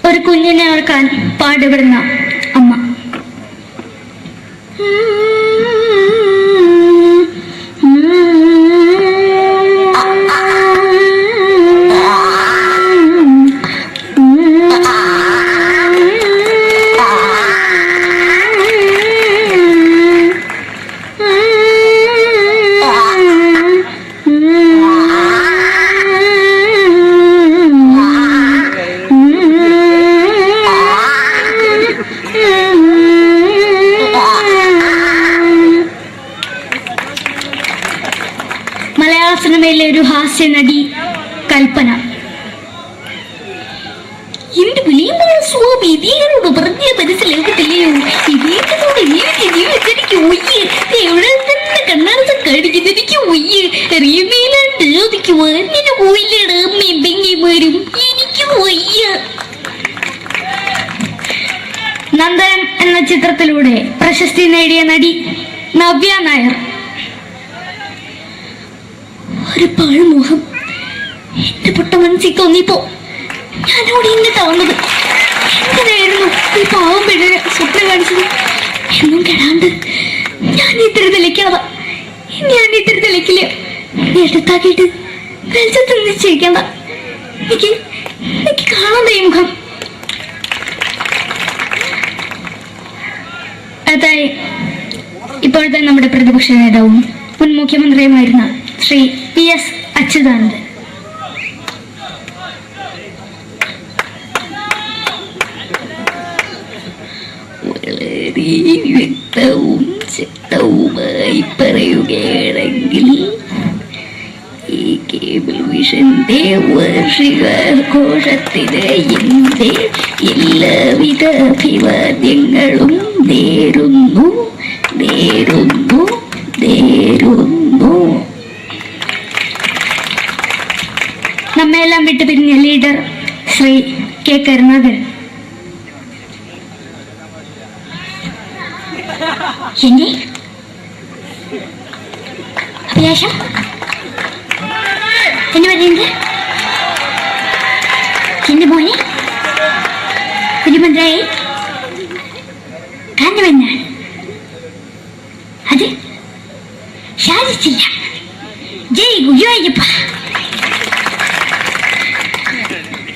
ഒരു കുഞ്ഞിനെ ഓർക്കാൻ പാടുപെടുന്ന അമ്മ. മലയാള സിനിമയിലെ ഒരു ഹാസ്യ നടി കൽപ്പന. എന്റെ വിളിയമ്പഴ സ്വാമി ഇതിനോട് പറഞ്ഞ മനസ്സിലാകത്തില്ലയോ? ഇതിനോട് എനിക്ക് ജീവിതത്തിലേക്ക് ഒയ്യ് എവിടെ തന്നെ കണ്ണാടത്ത് കടിക്കുന്നത് എനിക്ക് ഒയ്യ് അറിയുമേലാണ്ട് എനിക്ക് വന്നിന് പോയില്ലട അമ്മയും പെങ്ങിമാരും എനിക്ക് ഒയ്യ. നന്ദനം എന്ന ചിത്രത്തിലൂടെ പ്രശസ്തി നേടിയ നടി നവ്യ നായർ. ഒരു പാഴ്മോഹം എന്റെ പൊട്ട മനസ്സിൽ തോന്നിയപ്പോ ഞാനോട് ഇങ്ങോട്ടാ വന്നത്. എന്തിനായിരുന്നു ഈ പാവം പെണ്ണിനെ സ്വപ്നം കാണിച്ചത്? എന്നും കെടാണ്ട് ഞാൻ ഇത്തിരി തെളിക്കാതെ എടുത്താക്കിയിട്ട് വെളിച്ചത്ത് നിശ്ചയിക്കണ്ട. എനിക്ക് കാണാൻ ഈ മുഖം. അതായി ഇപ്പോഴത്തെ നമ്മുടെ പ്രതിപക്ഷ നേതാവും മുൻ മുഖ്യമന്ത്രിയുമായിരുന്ന ശ്രീ PS അച്യുതാനന്ദൻ. വളരെ വ്യക്തവും ശക്തവുമായി പറയുകയാണെങ്കിൽ ഈ കേബിൾ വിഷന്റെ വാർഷികാഘോഷത്തിന് എന്റെ എല്ലാവിധ അഭിവാദ്യങ്ങളും നേരുന്നു. നമ്മയെല്ലാം വിട്ടുപിരിഞ്ഞ ലീഡർ ശ്രീ K. കരുണാകരൻ. എന്റെ അഭിലാഷം എന്ന് പറയുന്നത് എന്റെ മോനെ തിരുമന്ത്രായി കാരണമെന്നാണ്. അത് സാധിച്ചില്ല. ജയ് ഗുരുവായൂരപ്പ.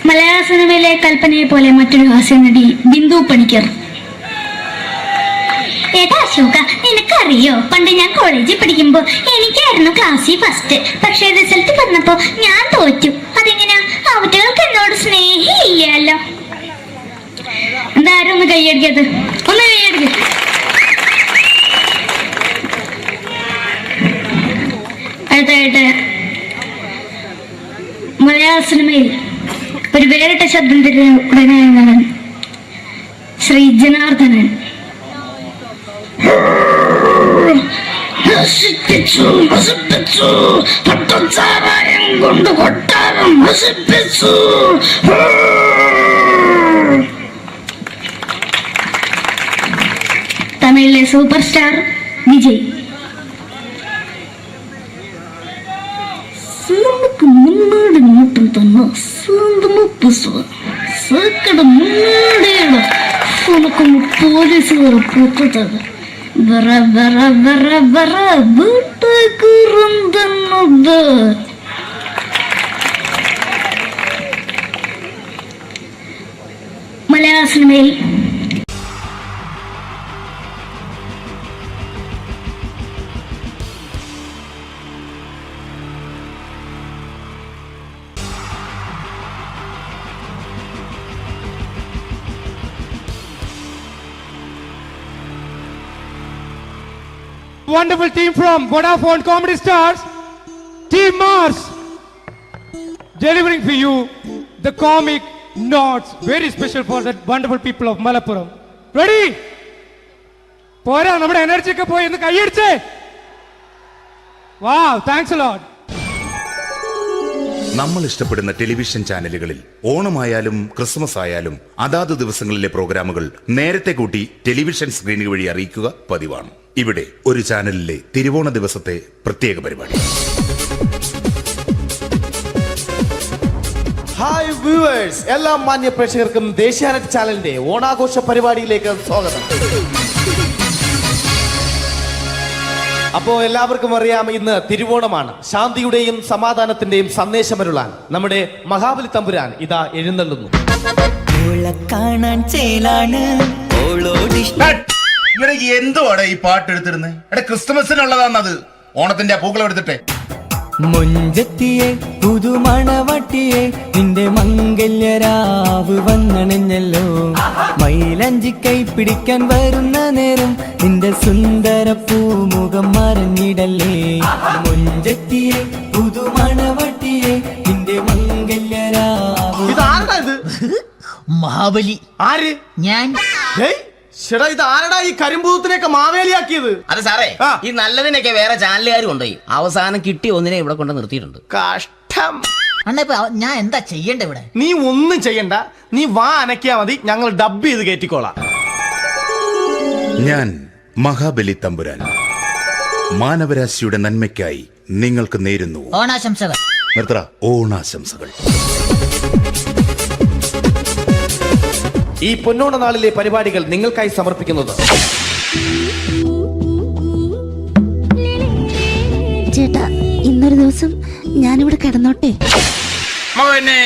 മലയാള സിനിമയിലെ കൽപ്പനയെ പോലെ മറ്റൊരു ഹാസ്യ നടി ബിന്ദു പണിക്കർ. ഏട്ടാ അശോക, നിനക്കറിയോ പണ്ട് ഞാൻ കോളേജിൽ പഠിക്കുമ്പോ എനിക്കായിരുന്നു ക്ലാസ്സിൽ ഫസ്റ്റ്. പക്ഷെ റിസൾട്ട് പറഞ്ഞപ്പോ ഞാൻ തോറ്റു. അതെങ്ങനെയാ? അവറ്റകൾക്ക് എന്നോട് സ്നേഹമില്ലല്ലോ. എന്താരും ഒന്ന് കൈയടിക്കത്? ഒന്ന് കൈയടിക്ക. അടുത്തായിട്ട് മലയാള സിനിമയിൽ ഒരു വേറിട്ട ശബ്ദം തിരികെ ശ്രീ ജനാർദ്ദനൻ. പട്ടച്ചാരായം കൊണ്ട് കൊട്ടാരം നശിപ്പിച്ചു. തമിഴിലെ സൂപ്പർ സ്റ്റാർ വിജയ്. മുன்னாடி மட்டும் തന്നെ സ്വന്തമോ പുസ്തകം സക്കട മുன்னாടിയുടെ ഉനക്കും പോലീസുകാർ പൊട്ടത് വറ വറ വറ വറ വീട്ടുകുറുന്നത്. മലയാള സിനിമയിൽ wonderful team from Vodafone Comedy Stars, Team Mars, delivering for you the comic notes, very special for the wonderful people of Malappuram. Ready? പോരാ, നമ്മുടെ എനർജി ഒക്കെ പോയി ഒന്ന് കൈയടിച്ചേ. Wow, thanks a lot. നമ്മൾ ഇഷ്ടപ്പെടുന്ന ടെലിവിഷൻ ചാനലുകളിൽ ഓണമായാലും ക്രിസ്മസ് ആയാലും അതാത് ദിവസങ്ങളിലെ പ്രോഗ്രാമുകൾ നേരത്തെ കൂട്ടി ടെലിവിഷൻ സ്ക്രീനുകൾ വഴി അറിയിക്കുക പതിവാണ്. ഇവിടെ ഒരു ചാനലിലെ തിരുവോണ ദിവസത്തെ പ്രത്യേക പരിപാടി. ഹായ് വ്യൂവേഴ്സ്, എല്ലാ മാന്യ പ്രേക്ഷകർക്കും ദേശീയാനെറ്റ് ചാനലിന്റെ ഓണാഘോഷ പരിപാടിയിലേക്ക് സ്വാഗതം. അപ്പോ എല്ലാവർക്കും അറിയാം, ഇന്ന് തിരുവോണമാണ്. ശാന്തിയുടെയും സമാധാനത്തിന്റെയും സന്ദേശമരുളാൻ നമ്മുടെ മഹാബലി തമ്പുരാൻ ഇതാ എഴുന്നള്ളുന്നു. കാണാൻ ചേലാണ് എന്തുവാടെ ഈ പാട്ട് എടുത്തിരുന്നത്? എടാ, ക്രിസ്തുമസിനുള്ളതാണത്. ഓണത്തിന്റെ പൂക്കളം എടുത്തിട്ടെ. മുഞ്ചത്തിയെ പുതുമണവട്ടിയെ നിന്റെ മംഗല്യരാവ് വന്നണഞ്ഞല്ലോ. മൈലഞ്ചി കൈ പിടിക്കാൻ വരുന്ന നേരം നിന്റെ സുന്ദര പൂമുഖം മറഞ്ഞിടല്ലേ. മുഞ്ചത്തിയെ പുതുമണവട്ടിയെ നിന്റെ മംഗല്യരാവ്. ഇതാരടാ ഇത്? മഹാബലി. ആര്? ഞാൻ. ചേട്ടാ, ഇത് ആരടാ ഈ കരിമ്പൂത്തിനെയൊക്കെ മാവേലിയാക്കിയത്? അത് സാറേ, ഈ നല്ലതിനൊക്കെ വേറെ ചാനലുകാർ കൊണ്ടുപോയി അവസാനം കിട്ടി ഒന്നിനെ ഇവിടെ കൊണ്ട് നിർത്തിയിട്ടുണ്ട്. കഷ്ടം. അണ്ണ ഞാൻ എന്താ ചെയ്യണ്ട ഇവിടെ? നീ ഒന്നും ചെയ്യണ്ട, നീ വാ അനക്കിയാ മതി, ഞങ്ങൾ ഡബ് ചെയ്ത് കയറ്റിക്കോളാം. ഞാൻ മഹാബലി തമ്പുരാൻ മാനവരാശിയുടെ നന്മയ്ക്കായി നിങ്ങൾക്ക് നേരുന്നു ഓണാശംസകൾ. നിർത്തറ. ഓണാശംസകൾ. ഈ പൊന്നോണ നാളിലെ പരിപാടികൾ നിങ്ങൾക്കായി സമർപ്പിക്കുന്നത് ചേട്ടാ, ഇന്നൊരു ദിവസം ഞാനിവിടെ കിടന്നോട്ടെ. മോനെ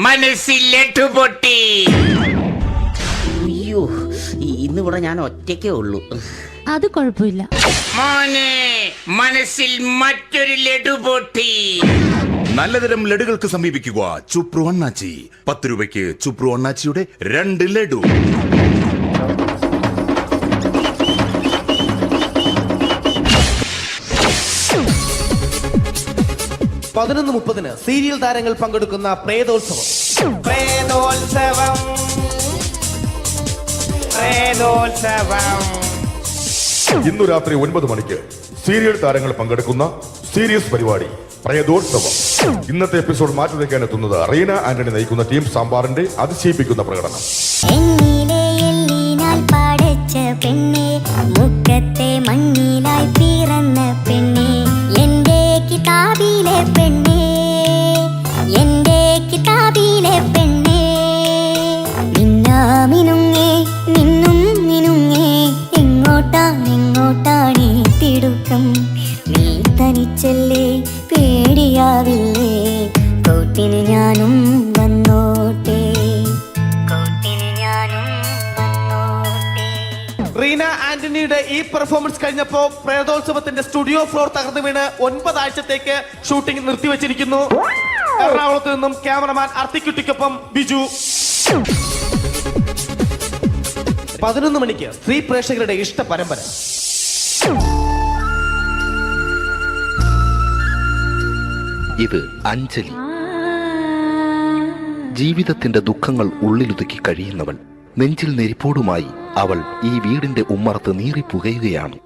മനസ്സിൽ ലഡുപൊട്ടി. അയ്യോ, ഇന്നിവിടെ ഞാൻ ഒറ്റയ്ക്കേ ഉള്ളൂ. അത് കുഴപ്പമില്ല. മോനെ മനസ്സിൽ മറ്റൊരു ലഡുപൊട്ടി. നല്ലതരം ലഡുകൾക്ക് സമീപിക്കുക ചുപ്രു അണ്ണാച്ചി. 10 രൂപയ്ക്ക് ചുപ്രു അണ്ണാച്ചിയുടെ 2 ലഡു. പതിനൊന്ന് 30 സീരിയൽ താരങ്ങൾ പങ്കെടുക്കുന്ന പ്രേതോത്സവം. പ്രേതോത്സവം, പ്രേതോത്സവം. ഇന്നു രാത്രി 9 മണിക്ക് സീരിയൽ താരങ്ങൾ പങ്കെടുക്കുന്ന സീരിയസ് പരിപാടി പ്രേതോത്സവം. ഇന്നത്തെ എപ്പിസോഡ് മാറ്റി വയ്ക്കാൻ എത്തുന്നത് റീന ആന്റണി നയിക്കുന്ന ടീം സാമ്പാറിന്റെ അതിശയിപ്പിക്കുന്ന പ്രകടനം. എന്നിലെ എല്ലിനാൽ പടച്ച പെണ്ണെ, മുക്കത്തെ മണ്ണിലായി പിറന്ന പെണ്ണെ, എന്റെ കിതാബിലെ പെണ്ണെ, എന്റെ കിതാബിലെ പെണ്ണെ. മിന്നാമിനുങ്ങേ നിന്നും മിനുങ്ങേ, എങ്ങോട്ടാണെങ്ങോട്ടാണീ തിടുക്കം? നീ തനിച്ചല്ലേ, പേടിയാവില്ലേ? കൂട്ടിന് ഞാനും വന്നോട്ടെ, കൂട്ടിന് ഞാനും വന്നോട്ടെ. റീന ആന്റണിയുടെ ഈ പെർഫോമൻസ് കഴിഞ്ഞപ്പോ പ്രേതോത്സവത്തിന്റെ സ്റ്റുഡിയോ ഫ്ലോർ തകർന്നു വീണ് 9 ആഴ്ചത്തേക്ക് ഷൂട്ടിംഗ് നിർത്തിവെച്ചിരിക്കുന്നു. എറണാകുളത്ത് നിന്നും ക്യാമറമാൻ അർത്തിക്കുട്ടിക്കൊപ്പം ബിജു. 11 മണിക്ക് സ്ത്രീ പ്രേക്ഷകരുടെ ഇഷ്ട പരമ്പര. ഇത് അഞ്ജലി. ജീവിതത്തിന്റെ ദുഃഖങ്ങൾ ഉള്ളിലൊതുക്കി കഴിയുന്നവൾ. നെഞ്ചിൽ നെരിപ്പോടുമായി അവൾ ഈ വീടിന്റെ ഉമ്മറത്ത് നീറിപ്പുകയുകയാണ്.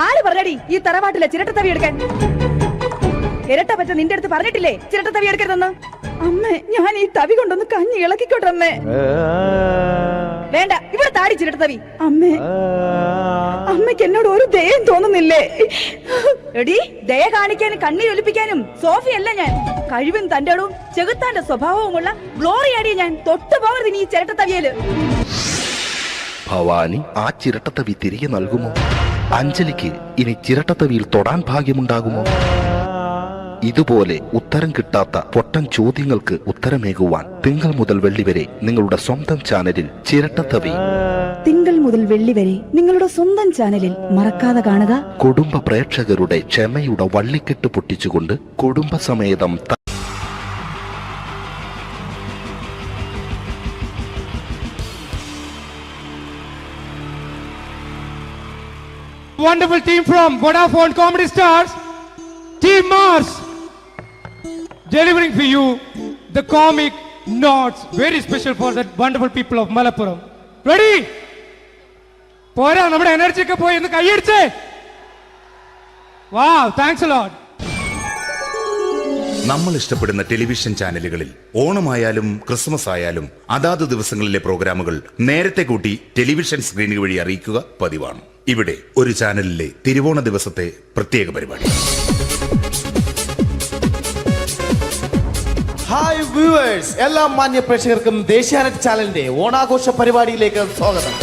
ആര് പറഞ്ഞടി ഈ തറവാട്ടിലെ ചിരട്ടത്തവി എടുക്കാൻ? ഇരട്ട പറ്റ നിന്റെ അടുത്ത് പറഞ്ഞിട്ടില്ലേ ചിരട്ടത്തവി എടുക്കരുതെന്ന്? അമ്മേ, ഞാൻ ഈ തവി കൊണ്ടൊന്ന് കഞ്ഞി ഇളക്കിക്കോട്ടെ അമ്മേ. വേണ്ട, ഇവിടെ താടി ചിരട്ടത്തവി. അമ്മേ, അമ്മയ്ക്ക് എന്നോട് ഒരു ദയം തോന്നുന്നില്ലേ? എടി, ദയ കാണിക്കാനും കണ്ണീരൊലിപ്പിക്കാനും സോഫിയല്ല ഞാൻ. കഴിവും തന്റെ ഇടവും ചെകുത്താന്റെ സ്വഭാവവുമുള്ള ഗ്ലോറിയാടി ഞാൻ. തൊട്ടു പോകരുത് നീ ചിരട്ടത്തവിയല്. ഭവാനി ആ ചിരട്ടത്തവി തിരികെ നൽകുമോ? അഞ്ജലിക്ക് ഇനി ചിരട്ടത്തവിയിൽ തൊടാൻ ഭാഗ്യമുണ്ടാകുമോ? ഇതുപോലെ ഉത്തരം കിട്ടാത്ത പൊട്ടൻ ചോദ്യങ്ങൾക്ക് ഉത്തരമേകുവാൻ തിങ്കൾ മുതൽ വെള്ളി വരെ നിങ്ങളുടെ സ്വന്തം ചാനലിൽ ചിരട്ടത്തവി. തിങ്കൾ മുതൽ വെള്ളി വരെ നിങ്ങളുടെ സ്വന്തം ചാനലിൽ മറക്കാതെ കാണുക. കുടുംബ പ്രേക്ഷകരുടെ ക്ഷമയുടെ വള്ളിക്കെട്ട് പൊട്ടിച്ചുകൊണ്ട് കുടുംബസമേതം wonderful team from Vodafone Comedy Stars, Team Mars, delivering for you the comic notes, very special for the wonderful people of Malappuram. Ready? പോരാ, നമ്മുടെ എനർജി ഒക്കെ പോയി, ഒന്ന് കൈയടിച്ചേ. Wow, thanks a lot. നമ്മൾ ഇഷ്ടപ്പെടുന്ന ടെലിവിഷൻ ചാനലുകളിൽ ഓണമായാലും ക്രിസ്മസ് ആയാലും അതാത് ദിവസങ്ങളിലെ പ്രോഗ്രാമുകൾ നേരത്തെ കൂട്ടി ടെലിവിഷൻ സ്ക്രീനുകൾ വഴി അറിയിക്കുക പതിവാണ്. ഇവിടെ ഒരു ചാനലിലെ തിരുവോണ ദിവസത്തെ പ്രത്യേക പരിപാടി. ഹായ് വ്യൂവേഴ്സ്, എല്ലാ മാന്യ പ്രേക്ഷകർക്കും ദേശീയാനെറ്റ് ചാനലിന്റെ ഓണാഘോഷ പരിപാടിയിലേക്ക് സ്വാഗതം.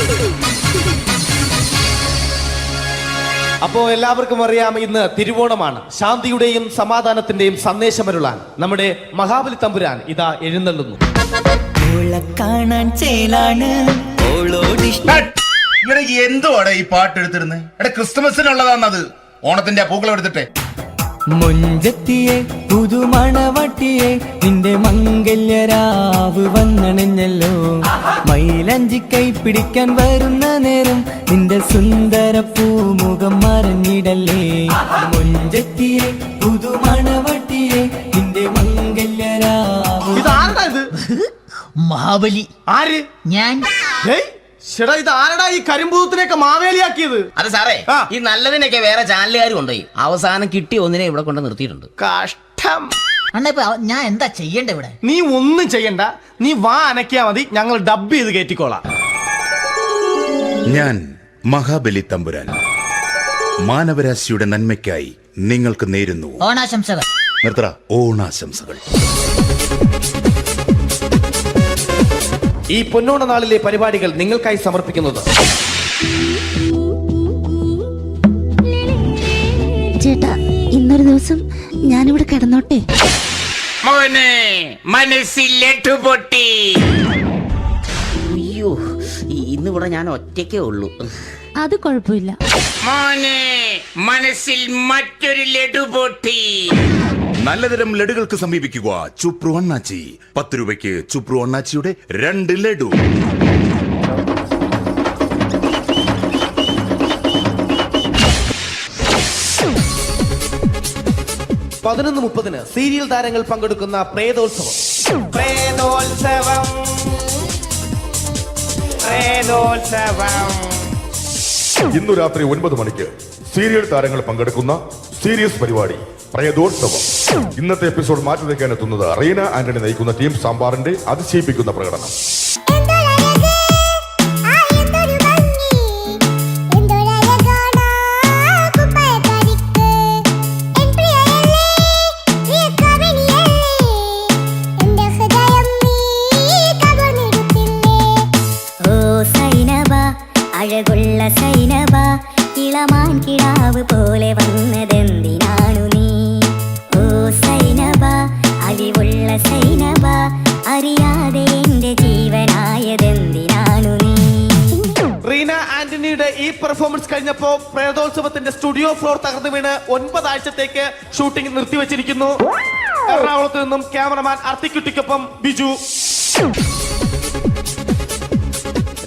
അപ്പോ എല്ലാവർക്കും അറിയാം, ഇന്ന് തിരുവോണമാണ്. ശാന്തിയുടെയും സമാധാനത്തിന്റെയും സന്ദേശമരുളാൻ നമ്മുടെ മഹാബലി തമ്പുരാൻ ഇതാ എഴുന്നള്ളുന്നു. എന്തുവാടെ ഈ പാട്ട് എടുത്തിരുന്നത്? എടാ, ക്രിസ്മസിനുള്ളതാണത്. ഓണത്തിന്റെ പൂക്കളം എടുത്തിട്ടെ. മൊഞ്ചത്തിയെ പുതുമണവട്ടിയെ നിന്റെ മംഗല്യരാവ് വന്നണഞ്ഞല്ലോ. മൈലഞ്ചി കൈ പിടിക്കാൻ വരുന്ന നേരം നിന്റെ സുന്ദര പൂമുഖം മറഞ്ഞിടല്ലേ. മൊഞ്ചത്തിയെ പുതുമണവട്ടിയെ നിന്റെ മംഗല്യരാവ്. ഇതാരടാ ഇത്? മഹാബലി. ആര്? ഞാൻ. ചേട്ടാ, ഇത് ആരടാ ഈ കരിമ്പൂത്തിനെയൊക്കെ മാവേലിയാക്കിയത്? അത് സാറേ, ഈ നല്ലതിനൊക്കെ വേറെ ചാനലുകാർ കൊണ്ടുപോയി അവസാനം കിട്ടിയ ഒന്നിനെ ഇവിടെ കൊണ്ട് നിർത്തിയിട്ടുണ്ട്. കഷ്ടം. അണ്ണ ഇപ്പൊ ഞാൻ എന്താ ചെയ്യണ്ടേ ഇവിടെ? നീ ഒന്നും ചെയ്യണ്ട, നീ വാ അനക്കിയാ മതി, ഞങ്ങൾ ഡബ് ചെയ്ത് കയറ്റിക്കോളാം. ഞാൻ മഹാബലി തമ്പുരാൻ മാനവരാശിയുടെ നന്മയ്ക്കായി നിങ്ങൾക്ക് നേരുന്നു ഓണാശംസകൾ. നിർത്തറ. ഓണാശംസകൾ. ഈ പൊന്നോണ നാളിലെ പരിപാടികൾ നിങ്ങൾക്കായി സമർപ്പിക്കുന്നത് ചേട്ടാ, ഇന്നൊരു ദിവസം ഞാനിവിടെ കിടന്നോട്ടെ. മോനെ മനസ്സിൽ ലഡുപൊട്ടി. അയ്യോ, ഇന്നിവിടെ ഞാൻ ഒറ്റയ്ക്കേ ഉള്ളൂ. അത് കുഴപ്പമില്ല. മോനെ മനസ്സിൽ മറ്റൊരു ലഡുപൊട്ടി. നല്ലതരം ലഡുകൾക്ക് സമീപിക്കുക ചുപ്രു അണ്ണാച്ചി. 10 രൂപയ്ക്ക് ചുപ്രു അണ്ണാച്ചിയുടെ 2 ലഡു. പതിനൊന്ന് 30 സീരിയൽ താരങ്ങൾ പങ്കെടുക്കുന്ന പ്രേതോത്സവം. ഇന്നു രാത്രി 9 മണിക്ക് സീരിയൽ താരങ്ങൾ പങ്കെടുക്കുന്ന സീരിയസ് പരിപാടി പ്രേതോത്സവം. ഇന്നത്തെ എപ്പിസോഡ് മാറ്റി വയ്ക്കാൻ എത്തുന്നത് റീന ആന്റണി നയിക്കുന്ന ടീം സാമ്പാറിന്റെ അതിശയിപ്പിക്കുന്ന പ്രകടനം. അഴകുള്ള സൈനബ, ഇളമാൻ കിടാവ് പോലെ വന്നതെന്തിനാണു നീ? ഓ സൈനബ, അലിവുള്ള സൈനബ, അറിയാതെ എന്റെ ജീവനായതെന്തിനാണു നീ? റീന ആന്റണിയുടെ ഈ പെർഫോമൻസ് കഴിഞ്ഞപ്പോ പ്രേതോത്സവത്തിന്റെ സ്റ്റുഡിയോ ഫ്ലോർ തകർന്നു വീണ് 9 ആഴ്ചത്തേക്ക് ഷൂട്ടിംഗ് നിർത്തിവെച്ചിരിക്കുന്നു. എറണാകുളത്ത് നിന്നും ക്യാമറമാൻ അർത്തിക്കുട്ടിക്കൊപ്പം ബിജു.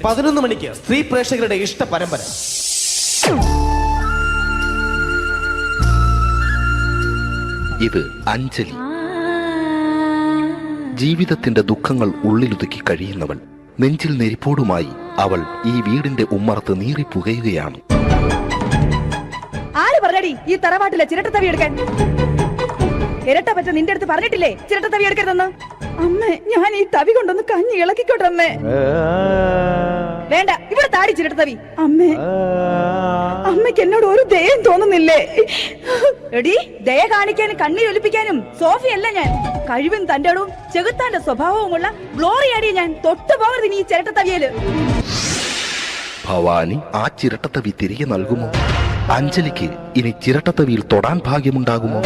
11 മണിക്ക് സ്ത്രീ പ്രേക്ഷകരുടെ ഇഷ്ട പരമ്പര. ഇത് അഞ്ജലി. ജീവിതത്തിന്റെ ദുഃഖങ്ങൾ ഉള്ളിലൊതുക്കി കഴിയുന്നവൾ. നെഞ്ചിൽ നെരിപ്പോടുമായി അവൾ ഈ വീടിന്റെ ഉമ്മറത്ത് നീറിപ്പുകയുകയാണ്. ആര് പറഞ്ഞടി ഈ തറവാട്ടിലെ ചിരട്ടത്തവി എടുക്കാൻ? ഇരട്ട പറ്റ നിന്റെ അടുത്ത് പറഞ്ഞിട്ടില്ലേ ചിരട്ടത്തവി എടുക്കരുതെന്ന്? അമ്മേ, ഞാൻ ഈ തവി കൊണ്ടൊന്ന് കഞ്ഞി ഇളക്കിക്കോട്ടെ അമ്മേ. വേണ്ട, ഇവിടെ താടി ചിരട്ടത്തവി. അമ്മേ, അമ്മയ്ക്ക് എന്നോട് ഒരു ദയം തോന്നുന്നില്ലേ? എടി, ദയ കാണിക്കാനും കണ്ണീരൊലിപ്പിക്കാനും സോഫിയല്ല ഞാൻ. കഴിവും തന്റെ ഇടവും ചെകുത്താന്റെ സ്വഭാവവുമുള്ള ഗ്ലോറി ആടിയ ഞാൻ. തൊട്ടു പോകരുത് നീ ചിരട്ടത്തവിയല്. ഭവാനി ആ ചിരട്ടത്തവി തിരികെ നൽകുമോ? അഞ്ജലിക്ക് ഇനി ചിരട്ടത്തവിയിൽ തൊടാൻ ഭാഗ്യമുണ്ടാകുമോ?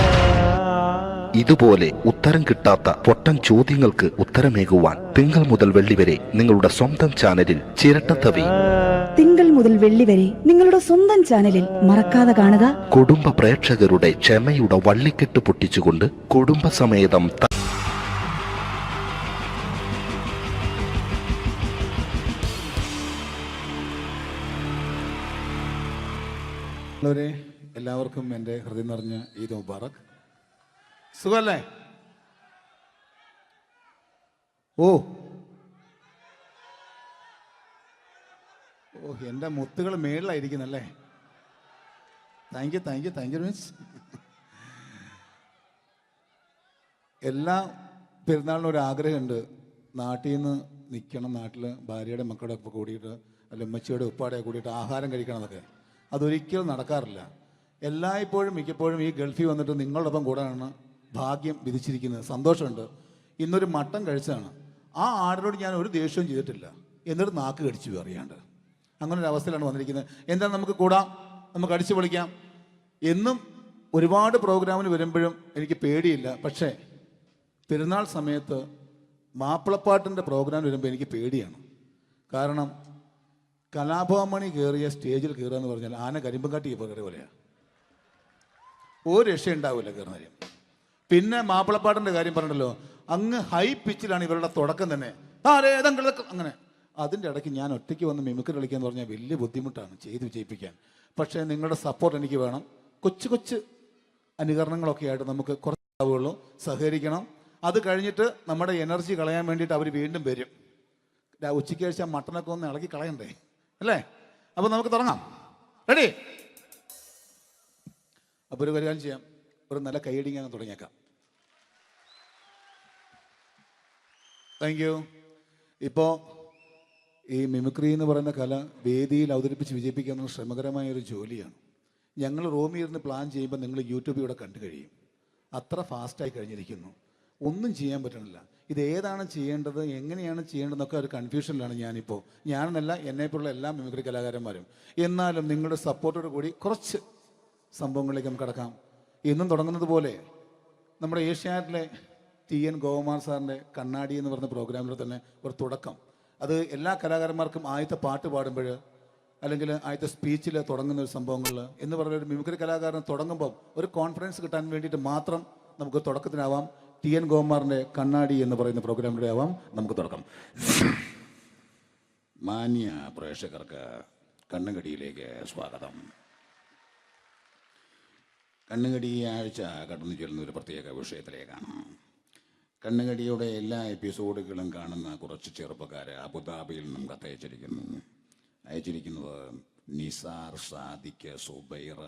ഇതുപോലെ ഉത്തരം കിട്ടാത്ത പൊട്ടൻ ചോദ്യങ്ങൾക്ക് ഉത്തരമേകുവാൻ തിങ്കൾ മുതൽ വെള്ളി വരെ നിങ്ങളുടെ സ്വന്തം ചാനലിൽ ചിരട്ടത്തവി. തിങ്കൾ മുതൽ വെള്ളി വരെ നിങ്ങളുടെ സ്വന്തം ചാനലിൽ മറക്കാതെ കാണുക. കുടുംബ പ്രേക്ഷകരുടെ ക്ഷമയുടെ വള്ളിക്കെട്ട് പൊട്ടിച്ചുകൊണ്ട് കുടുംബസമേതം എല്ലാവർക്കും എൻ്റെ ഹൃദയം നിറഞ്ഞ ഈദ് മുബാറക്. സുഖല്ലേ? ഓ ഓ എൻ്റെ മുത്തുകൾ മേളിലായിരിക്കുന്നല്ലേ. Thank you miss. എല്ലാ പെരുന്നാളിനും ഒരു ആഗ്രഹമുണ്ട്, നാട്ടിൽ നിന്ന് നിൽക്കണം, നാട്ടിൽ ഭാര്യയുടെ മക്കളുടെ ഒക്കെ കൂടിയിട്ട് അല്ല ഉമ്മച്ചിയുടെ ഉപ്പാടെ കൂടിയിട്ട് ആഹാരം കഴിക്കണം എന്നൊക്കെ. അതൊരിക്കലും നടക്കാറില്ല. മിക്കപ്പോഴും ഈ ഗൾഫിൽ വന്നിട്ട് നിങ്ങളോടൊപ്പം കൂടാനാണ് ഭാഗ്യം വിധിച്ചിരിക്കുന്നത്. സന്തോഷമുണ്ട്. ഇന്നൊരു മട്ടൻ കഴിച്ചതാണ്. ആ ആടിനോട് ഞാൻ ഒരു ദേഷ്യവും ചെയ്തിട്ടില്ല, എന്നിട്ട് നാക്ക് കടിച്ചു അറിയാണ്ട്. അങ്ങനെ ഒരു അവസ്ഥയിലാണ് വന്നിരിക്കുന്നത്. എന്താ, നമുക്ക് കൂടാം, നമുക്ക് അടിച്ചു പൊളിക്കാം. എന്നും ഒരുപാട് പ്രോഗ്രാമിന് വരുമ്പോഴും എനിക്ക് പേടിയില്ല. പക്ഷേ പെരുന്നാൾ സമയത്ത് മാപ്പിളപ്പാട്ടിൻ്റെ പ്രോഗ്രാം വരുമ്പോൾ എനിക്ക് പേടിയാണ്. കാരണം കലാഭവമണി കയറിയ സ്റ്റേജിൽ കയറുക എന്ന് പറഞ്ഞാൽ ആന കരിമ്പം കാട്ടി കയറിയ പോലെയാണ്. ഒരു രക്ഷയുണ്ടാവില്ല കയറുന്ന കാര്യം. പിന്നെ മാപ്പിളപ്പാട്ടിൻ്റെ കാര്യം പറഞ്ഞല്ലോ, അങ്ങ് ഹൈ പിച്ചിലാണ് ഇവരുടെ തുടക്കം തന്നെ. അങ്ങനെ അതിൻ്റെ ഇടയ്ക്ക് ഞാൻ ഒറ്റയ്ക്ക് വന്ന് മിമിക്രി കളിക്കുക എന്ന് പറഞ്ഞാൽ വലിയ ബുദ്ധിമുട്ടാണ് ചെയ്ത് വിജയിപ്പിക്കാൻ. പക്ഷേ നിങ്ങളുടെ സപ്പോർട്ട് എനിക്ക് വേണം. കൊച്ചു അനുകരണങ്ങളൊക്കെ ആയിട്ട് നമുക്ക് കുറച്ചാവുള്ളൂ. സഹകരിക്കണം. അത് കഴിഞ്ഞിട്ട് നമ്മുടെ എനർജി കളയാൻ വേണ്ടിയിട്ട് അവർ വീണ്ടും വരും. ഉച്ചയ്ക്ക് കഴിച്ചാൽ മട്ടനൊക്കെ ഒന്ന് ഇളക്കി കളയണ്ടേ അല്ലേ? അപ്പോൾ നമുക്ക് തുടങ്ങാം. റെഡി? അപ്പോൾ ഒരു കാര്യം ചെയ്യാം, ഒരു നല്ല കൈയടിങ്ങ് അങ്ങ് തുടങ്ങിയേക്കാം. Thank you. ഇപ്പോൾ ഈ മിമിക്രി എന്ന് പറയുന്ന കല വേദിയിൽ അവതരിപ്പിച്ച് വിജയിപ്പിക്കുക എന്ന ശ്രമകരമായ ഒരു ജോലിയാണ്. ഞങ്ങൾ റൂമിൽ ഇരുന്ന് പ്ലാൻ ചെയ്യുമ്പോൾ നിങ്ങൾ യൂട്യൂബിൽ ഇവിടെ കണ്ടു കഴിയും. അത്ര ഫാസ്റ്റായി കഴിഞ്ഞിരിക്കുന്നു. ഒന്നും ചെയ്യാൻ പറ്റണില്ല. ഇത് ഏതാണ് ചെയ്യേണ്ടത്, എങ്ങനെയാണ് ചെയ്യേണ്ടതെന്നൊക്കെ ഒരു കൺഫ്യൂഷനിലാണ് ഞാനിപ്പോൾ. ഞാനെന്നല്ല, എന്നെപ്പോലുള്ള എല്ലാ മിമിക്രി കലാകാരന്മാരും. എന്നാലും നിങ്ങളുടെ സപ്പോർട്ടോട് കൂടി കുറച്ച് സംഭവങ്ങളിലേക്ക് നമുക്ക് കടക്കാം. എന്നും തുടങ്ങുന്നത് പോലെ നമ്മുടെ ഏഷ്യാനെറ്റിലെ TN ഗോപകുമാർ സാറിൻ്റെ കണ്ണാടി എന്ന് പറഞ്ഞ പ്രോഗ്രാമിൽ തന്നെ ഒരു തുടക്കം. അത് എല്ലാ കലാകാരന്മാർക്കും ആദ്യത്തെ പാട്ട് പാടുമ്പോൾ അല്ലെങ്കിൽ ആദ്യത്തെ സ്പീച്ചിൽ തുടങ്ങുന്ന ഒരു സംഭവങ്ങളിൽ എന്ന് പറഞ്ഞ ഒരു മിമിക്രി കലാകാരൻ തുടങ്ങുമ്പം ഒരു കോൺഫിഡൻസ് കിട്ടാൻ വേണ്ടിയിട്ട് മാത്രം നമുക്ക് തുടക്കത്തിനാവാം. TN ഗോപകുമാറിൻ്റെ കണ്ണാടി എന്ന് പറയുന്ന പ്രോഗ്രാമിലൂടെ ആവാം നമുക്ക് തുടക്കം. മാന്യ പ്രേക്ഷകർക്ക് കണ്ണുകടിയിലേക്ക് സ്വാഗതം. കണ്ണുകടി ഈ ആഴ്ച കടന്നു ചെല്ലുന്ന ഒരു പ്രത്യേക വിഷയത്തിലേക്കാണ്. കണ്ണുകടിയുടെ എല്ലാ എപ്പിസോഡുകളും കാണുന്ന കുറച്ച് ചെറുപ്പക്കാർ അബുദാബിയിൽ നിന്നും അയച്ചിരിക്കുന്നത് നിസാർ, സാദിഖ്, സുബൈർ,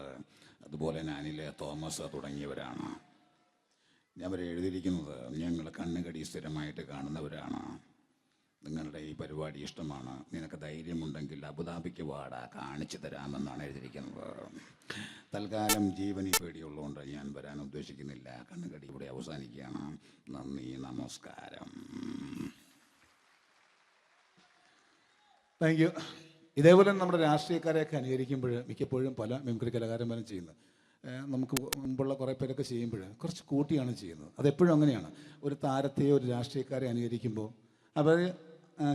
അതുപോലെ അനിൽ, തോമസ് തുടങ്ങിയവരാണ്. അവർ എഴുതിയിരിക്കുന്നത്, ഞങ്ങൾ കണ്ണുകടി സ്ഥിരമായിട്ട് കാണുന്നവരാണ്. നിങ്ങളുടെ ഈ പരിപാടി ഇഷ്ടമാണ്. നിനക്ക് ധൈര്യമുണ്ടെങ്കിൽ അബുദാബിക്ക് വാടാ, കാണിച്ചു തരാമെന്നാണ് എഴുതിയിരിക്കുന്നത്. തൽക്കാലം ജീവനി പേടിയുള്ളതുകൊണ്ട് ഞാൻ വരാൻ ഉദ്ദേശിക്കുന്നില്ല. കണ്ണുകടി ഇവിടെ അവസാനിക്കുകയാണ്. നന്ദി, നമസ്കാരം. Thank you. ഇതേപോലെ നമ്മുടെ രാഷ്ട്രീയക്കാരെയൊക്കെ അനുകരിക്കുമ്പോൾ മിക്കപ്പോഴും പല മിമിക്രി കലാകാരന്മാരും ചെയ്യുന്നത്, നമുക്ക് മുമ്പുള്ള കുറേ പേരൊക്കെ ചെയ്യുമ്പോൾ കുറച്ച് കൂട്ടിയാണ് ചെയ്യുന്നത്. അതെപ്പോഴും അങ്ങനെയാണ്. ഒരു താരത്തെയോ ഒരു രാഷ്ട്രീയക്കാരെ അനുകരിക്കുമ്പോൾ അവർ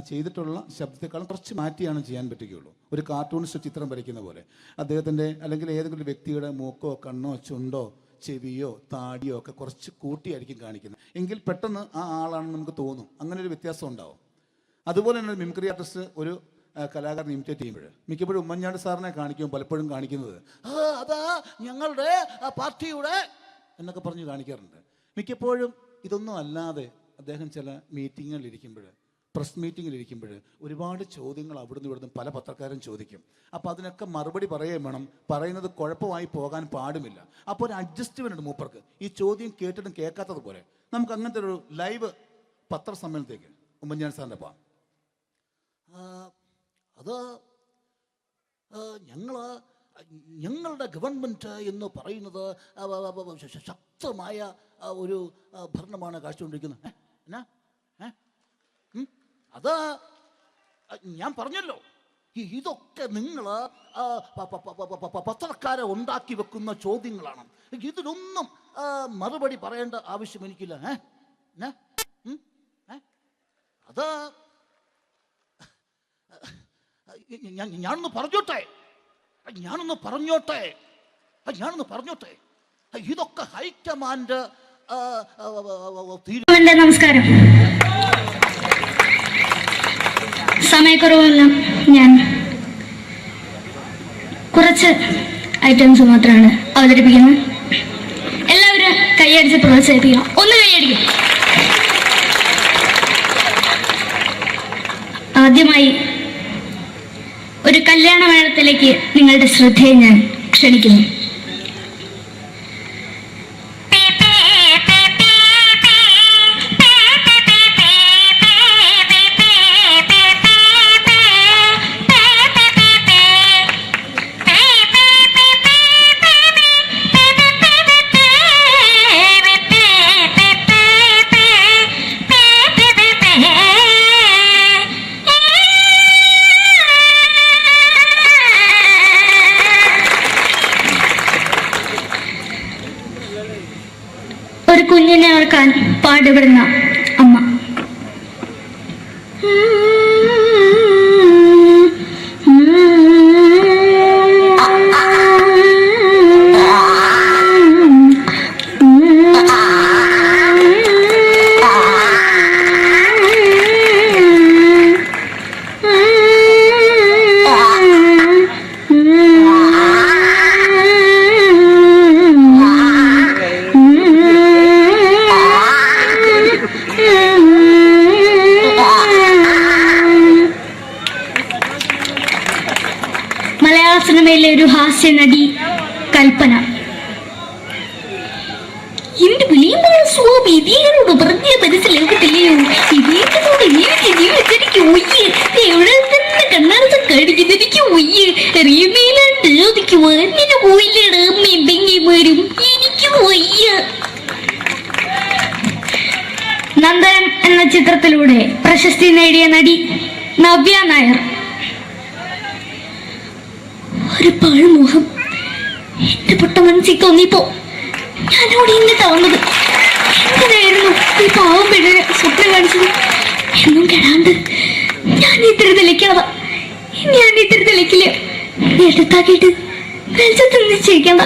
ചെയ്തിട്ടുള്ള ശബ്ദത്തെക്കാളും കുറച്ച് മാറ്റിയാണ് ചെയ്യാൻ പറ്റുകയുള്ളൂ. ഒരു കാർട്ടൂണിസ്റ്റ് ചിത്രം വരയ്ക്കുന്ന പോലെ അദ്ദേഹത്തിൻ്റെ അല്ലെങ്കിൽ ഏതെങ്കിലും വ്യക്തിയുടെ മൂക്കോ കണ്ണോ ചുണ്ടോ ചെവിയോ താടിയോ ഒക്കെ കുറച്ച് കൂട്ടിയായിരിക്കും കാണിക്കുന്നത്. എങ്കിൽ പെട്ടെന്ന് ആ ആളാണെന്ന് നമുക്ക് തോന്നും. അങ്ങനെ ഒരു വ്യത്യാസം ഉണ്ടാവും. അതുപോലെ തന്നെ മിമിക്രി ആർട്ടിസ്റ്റ് ഒരു കലാകാരൻ ഇമിറ്റേറ്റ് ചെയ്യുമ്പോൾ മിക്കപ്പോഴും ഉമ്മൻചാണ്ടി സാറിനെ കാണിക്കുമ്പോൾ പലപ്പോഴും കാണിക്കുന്നത് അതാ ഞങ്ങളുടെ പാർട്ടിയുടെ എന്നൊക്കെ പറഞ്ഞ് കാണിക്കാറുണ്ട്. മിക്കപ്പോഴും ഇതൊന്നും അല്ലാതെ അദ്ദേഹം ചില മീറ്റിങ്ങുകളിലിരിക്കുമ്പോൾ, പ്രസ് മീറ്റിങ്ങിലിരിക്കുമ്പോൾ ഒരുപാട് ചോദ്യങ്ങൾ അവിടുന്ന് ഇവിടുന്ന് പല പത്രക്കാരും ചോദിക്കും. അപ്പോൾ അതിനൊക്കെ മറുപടി പറയുകയും വേണം. പറയുന്നത് കുഴപ്പമായി പോകാൻ പാടുമില്ല. അപ്പോൾ ഒരു അഡ്ജസ്റ്റ്മെൻ്റ് ഉണ്ട് മൂപ്പർക്ക്. ഈ ചോദ്യം കേട്ടിട്ടും കേൾക്കാത്തതുപോലെ നമുക്ക് അങ്ങനത്തെ ഒരു ലൈവ് പത്രസമ്മേളനത്തേക്ക് ഉമ്മൻചാണ്ടി സാറിൻ്റെ പോകാം. അത് ഞങ്ങളുടെ ഗവൺമെൻറ് എന്ന് പറയുന്നത് ശക്തമായ ഒരു ഭരണമാണ് കാഴ്ചകൊണ്ടിരിക്കുന്നത്. എന്നാ അത് ഞാൻ പറഞ്ഞല്ലോ, ഇതൊക്കെ നിങ്ങൾ പത്രക്കാരെ ഉണ്ടാക്കി വെക്കുന്ന ചോദ്യങ്ങളാണ്. ഇതിനൊന്നും മറുപടി പറയേണ്ട ആവശ്യം എനിക്കില്ല. അത് ഞാനൊന്ന് പറഞ്ഞോട്ടെ. ഇതൊക്കെ ഹൈക്കമാൻഡ്. നമസ്കാരം. സമയക്കുറവെല്ലാം ഞാൻ കുറച്ച് ഐറ്റംസ് മാത്രമാണ് അവതരിപ്പിക്കുന്നത്. എല്ലാവരും കൈയടിച്ച് പ്രോത്സാഹിപ്പിക്കണം. ഒന്ന് കൈയടിക്കും. ആദ്യമായി ഒരു കല്യാണ മേളത്തിലേക്ക് നിങ്ങളുടെ ശ്രദ്ധയെ ഞാൻ ക്ഷണിക്കുന്നു. ഒരു കുഞ്ഞിനെ ഓർക്കാൻ പാടുപെടുന്ന അമ്മ. മലയാള സിനിമയിലെ ഒരു ഹാസ്യ നടി കൽപ്പന. എന്റെ വിളിയുമ്പോൾ സ്വാമി ഇതിനോട് പറഞ്ഞ മനസ്സിലാകത്തില്ലയോ? ഇതേക്കോട് ജീവിതത്തിലേക്ക് ഒയ്യ് എവിടെ തന്നെ കണ്ണാടത്ത് കടിക്കുന്നത് എനിക്ക് ഒയ്യ് അറിയുമേലാണ്ട് എനിക്ക് വന്നിന് പോയില്ലേടാ മെമ്പെങ്കിമാരും എനിക്ക് ഒയ്യ. നന്ദനം എന്ന ചിത്രത്തിലൂടെ പ്രശസ്തി നേടിയ നടി നവ്യ നായർ. ഒരു പാഴ്മോഹം എന്റെ പൊട്ട മനസ്സിൽ തോന്നിയപ്പോ ഞാനോട് ഇന്നിട്ടാ വന്നത്. എന്തിനായിരുന്നു ഈ പാവം പെണ്ണിന് സ്വപ്നം കാണിച്ചത്? എന്നും കെടാണ്ട് ഞാൻ ഇത്തിരി തെളിക്കാതാ. ഞാൻ ഇത്തിരി തെളിക്കില്ല. എടുത്താക്കിയിട്ട് വെളിച്ചത്തിൽ നിശ്ചയിക്കണ്ട.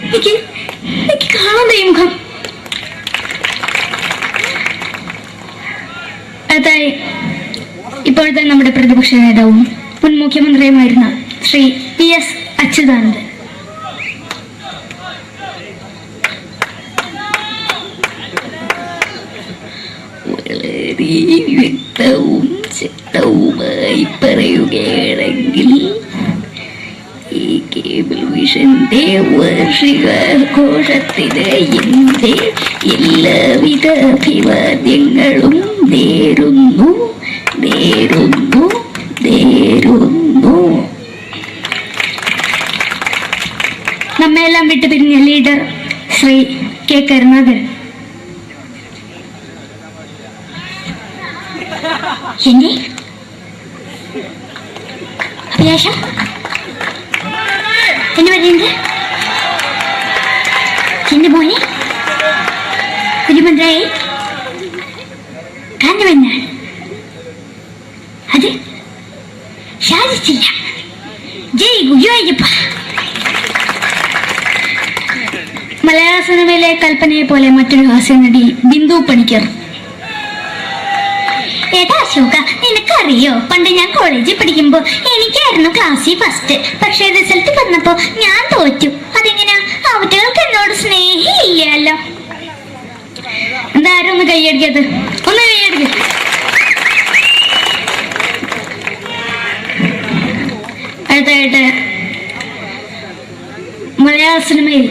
എനിക്ക് കാണാൻ ഈ മുഖം. അതായി ഇപ്പോഴത്തെ നമ്മുടെ പ്രതിപക്ഷ നേതാവും മുൻ മുഖ്യമന്ത്രിയുമായിരുന്ന ശ്രീ PS അച്യുതാനന്ദൻ. വളരെ വ്യക്തവും ശക്തവുമായി പറയുകയാണെങ്കിൽ ഈ കേബിൾ വിഷന്റെ വാർഷികാഘോഷത്തിന് എന്റെ എല്ലാവിധ അഭിവാദ്യങ്ങളും നേരുന്നു. നമ്മെല്ലാം വിട്ടുപിരിഞ്ഞ ലീഡർ ശ്രീ K. കരുണാകരൻ. എന്റെ അഭിലാഷം എന്ന് പറയുന്നത് എന്റെ മോനെ തിരുമന്ത്രായി കാണുമെന്നാണ്. അത് സാധിച്ചില്ല. ജയ് ഗുരുവായൂരപ്പ. മലയാള സിനിമയിലെ കൽപ്പനയെ പോലെ മറ്റൊരു ഹാസ്യ നടി ബിന്ദു പണിക്കർ. ഏട്ടാ അശോക, നിനക്കറിയോ പണ്ട് ഞാൻ കോളേജിൽ പഠിക്കുമ്പോ എനിക്കായിരുന്നു ക്ലാസ്സിൽ ഫസ്റ്റ്. പക്ഷെ റിസൾട്ട് വന്നപ്പോ ഞാൻ തോറ്റു. അതെങ്ങനെയാ? അവറ്റകൾക്ക് എന്നോട് സ്നേഹമില്ലല്ലോ. എന്താരും ഒന്ന് കൈയടിക്കത്? ഒന്ന് കൈയടിക്ക. അടുത്തായിട്ട് മലയാള സിനിമയിൽ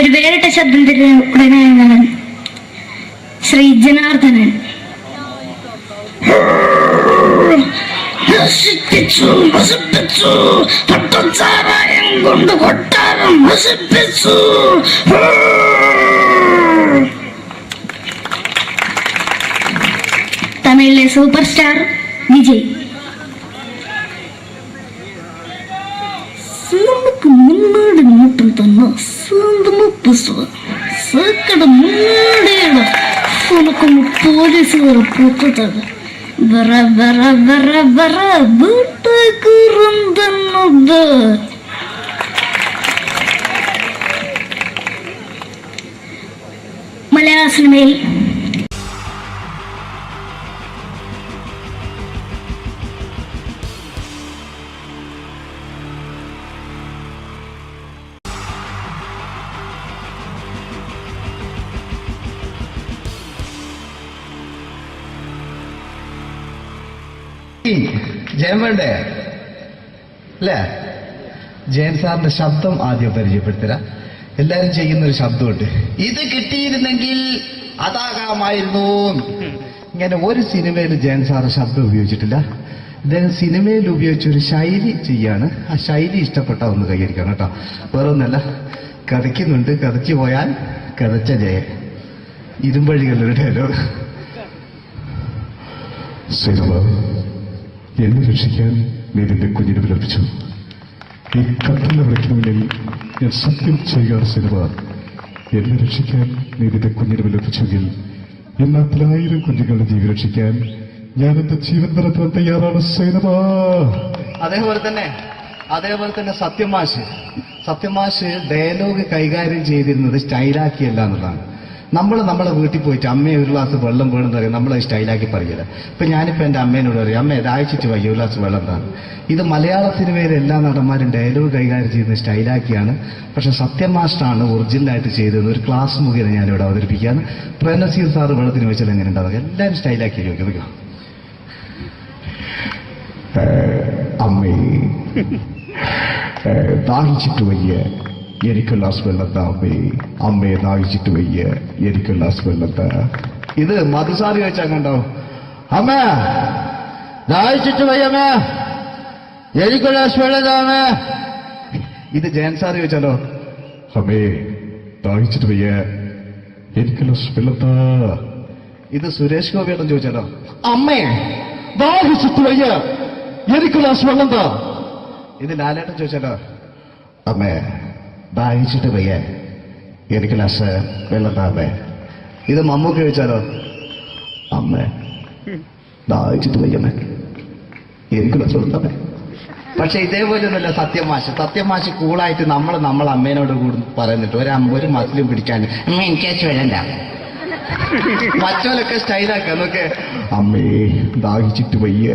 ഒരു വേറിട്ട ശബ്ദത്തിന്റെ ഉടനെയാണ് ശ്രീ ജനാർദ്ദനൻ. പട്ടച്ചാരായം കൊണ്ട് കൊട്ടാരം നശിപ്പിച്ചു. തമിഴിലെ സൂപ്പർ സ്റ്റാർ വിജയ്. നമുക്ക് മുന്നോടി നോട്ടം തന്നെ സ്വന്തമോ പുസ്തകം സക്കട മുന്നോടിയാണ്. ഉനക്കൊന്ന് പോലീസുകാർ പൊത്തത് വറ വറ വറ വറ വീട്ടുകുറുന്നത്. മലയാള സിനിമയിൽ ജയൻ വേണ്ടേ അല്ലേ? ജയൻ സാറിന്റെ ശബ്ദം ആദ്യം പരിചയപ്പെടുത്തരാ. എല്ലാരും ചെയ്യുന്നൊരു ശബ്ദമുണ്ട്, ഇത് കിട്ടിയിരുന്നെങ്കിൽ അതാകാമായിരുന്നു. ഇങ്ങനെ ഒരു സിനിമയിൽ ജയൻ സാറ് ശബ്ദം ഉപയോഗിച്ചിട്ടില്ല. ഇദ്ദേഹം സിനിമയിൽ ഉപയോഗിച്ച ഒരു ശൈലി ചെയ്യാണ്. ആ ശൈലി ഇഷ്ടപ്പെട്ട ഒന്ന് കൈകരിക്കണം കേട്ടോ. വേറെ ഒന്നല്ല, കഥയ്ക്കുന്നുണ്ട്, കഥയ്ക്ക് പോയാൽ കഥച്ച ജയൻ. ഇരുമ്പഴികളുടെ ഡയലോഗ്. എന്നെ രക്ഷിക്കാൻ നീ നിന്റെ കുഞ്ഞിനെ വിലപിച്ചു. ഈ കട്ടലിനെ വിളിക്കണമെങ്കിൽ ഞാൻ സത്യം ചെയ്യുകയാണ് സിനിമ. എന്നെ രക്ഷിക്കാൻ നീ നിന്റെ കുഞ്ഞിനെ വിലപിച്ചെങ്കിൽ എന്നാ 1000 കുഞ്ഞുങ്ങളുടെ ജീവൻ രക്ഷിക്കാൻ ഞാൻ എന്റെ ജീവൻ നടത്താൻ തയ്യാറാണ് സിനിമ. അതേപോലെ തന്നെ സത്യമാഷ് ഡയലോഗ് കൈകാര്യം ചെയ്തിരുന്നത് സ്റ്റൈലാക്കിയല്ല എന്നുള്ളതാണ്. നമ്മളെ വീട്ടിൽ പോയിട്ട് അമ്മയെ ഒരു ഗ്ലാസ് വെള്ളം വേണമെന്ന് പറയും, നമ്മളത് സ്റ്റൈലാക്കി പറയില്ല. ഇപ്പൊ ഞാനിപ്പോ എന്റെ അമ്മേനോട് പറയും, അമ്മ ദാഹിച്ചിട്ട് വയ്യ ഒരു ഗ്ലാസ് വെള്ളം എന്താണ്. ഇത് മലയാള സിനിമയിലെ എല്ലാ നടന്മാരും ഡയലോഗ് കൈകാര്യം ചെയ്യുന്നത് സ്റ്റൈലാക്കിയാണ്. പക്ഷെ സത്യമാഷ്ടാണ് ഒറിജിനലായിട്ട് ചെയ്തത്. ഒരു ക്ലാസ് മുഖേന ഞാനിവിടെ അവതരിപ്പിക്കുകയാണ്. പ്രേംനസീർ സാറ് വെള്ളത്തിന് വെച്ചാൽ എങ്ങനെ ഉണ്ടാവുക? എല്ലാവരും സ്റ്റൈലാക്കി ചോദിക്കുക. അമ്മേ ദാഹിച്ചിട്ട് വയ്യ, എനിക്ക് ഗ്ലാസ് വെള്ളം താ അമ്മേ. അമ്മയെ ദാഹിച്ചിട്ട് വയ്യ, എനിക്ക് ഗ്ലാസ് വെള്ളം താ. ഇത് മധുസാറി വെച്ചാൽ കണ്ടോ, അമ്മ ദാഹിച്ചിട്ട് വയ്യമ്മേ, എനിക്ക് ഗ്ലാസ് വെള്ളം താ അമ്മേ. ഇത് ജയൻ സാറി വെച്ചാലോ, അമ്മേ ദാഹിച്ചിട്ട് വയ്യ, എനിക്ക് ഗ്ലാസ് വെള്ളം താ. ഇത് സുരേഷ് ഗോപിയേട്ടൻ ചോദിച്ചാലോ, അമ്മേ ദാഹിച്ചിട്ട് വയ്യ, എനിക്ക് ഗ്ലാസ് വെള്ളം താ. ഇത് ലാലേട്ടൻ ചോദിച്ചാലോ, അമ്മേ ദാഹിച്ചിട്ട് വയ്യ, എനിക്ക് ഗ്ലാസ് വെള്ളം താ അമ്മേ. ഇത് മമ്മൂക്ക് ചോദിച്ചാലോ, അമ്മേ ദാഹിച്ചിട്ട് വയ്യമ്മേ, എനിക്ക് ഗ്ലാസ് വെള്ളം താ അമ്മേ. പക്ഷെ ഇതേപോലെ ഒന്നുമല്ല സത്യമാഷ് കൂളായിട്ട് നമ്മളെ അമ്മേനോട് കൂടി പറയുന്നിട്ട് ഒരു മസിലും പിടിക്കാൻ അമ്മ എനിക്ക് വേണ്ട. മറ്റോലൊക്കെ സ്റ്റൈലാക്കാം നോക്കെ. അമ്മേ ദാഹിച്ചിട്ട് വയ്യ,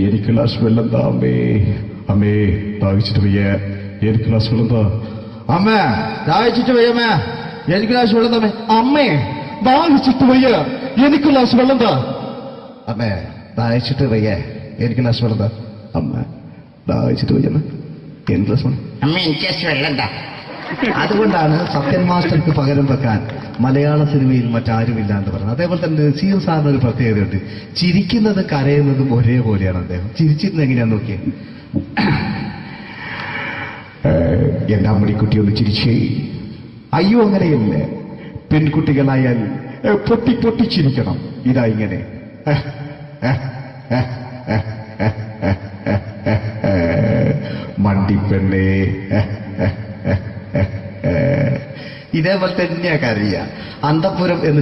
എനിക്ക് ഗ്ലാസ് വെള്ളം താ അമ്മേ. അമ്മേ ദാഹിച്ചിട്ട് വയ്യ, എനിക്ക് ഗ്ലാസ് വെള്ളം താ. അമ്മ ദാഹിച്ചിട്ട് വയ്യമ്മ, എനിക്ക് ഗ്ലാസ് വെള്ളം താ. അമ്മേ ദാഹിച്ചിട്ട് വയ്യ, എനിക്ക് ഗ്ലാസ് വെള്ളം താ. അമ്മേ ദാഹിച്ചിട്ട് വയ്യ, എനിക്ക് ഗ്ലാസ് വെള്ളം താ. അമ്മ ദാഹിച്ചിട്ട് വയ്യമ്മ, എനിക്ക് ഗ്ലാസ് വെള്ളം. അമ്മ എനിക്ക് വെള്ളം താ. അതുകൊണ്ടാണ് സത്യൻ മാസ്റ്റർക്ക് പകരം വെക്കാൻ മലയാള സിനിമയിൽ മറ്റാരുമില്ല എന്ന് പറഞ്ഞത്. അതേപോലെ തന്നെ നസീർ സാറിന് ഒരു പ്രത്യേകതയുണ്ട്, ചിരിക്കുന്നത് കരയുന്നതും ഒരേപോലെയാണ് അദ്ദേഹം. ചിരിച്ചിരുന്നത് എങ്ങനെയാന്ന് നോക്കിയേ. എന്റെ അമ്മണിക്കുട്ടി ഒന്ന് ചിരിച്ചേ. അയ്യോ അങ്ങനെയല്ല, പെൺകുട്ടികളായാൽ പൊട്ടി പൊട്ടി ചിരിക്കണം. ഇതാ ഇങ്ങനെ മണ്ടിപ്പെണ്ണേ. ഇതേപോലെ തന്നെയാ കരയ. അന്തപ്പുരം എന്ന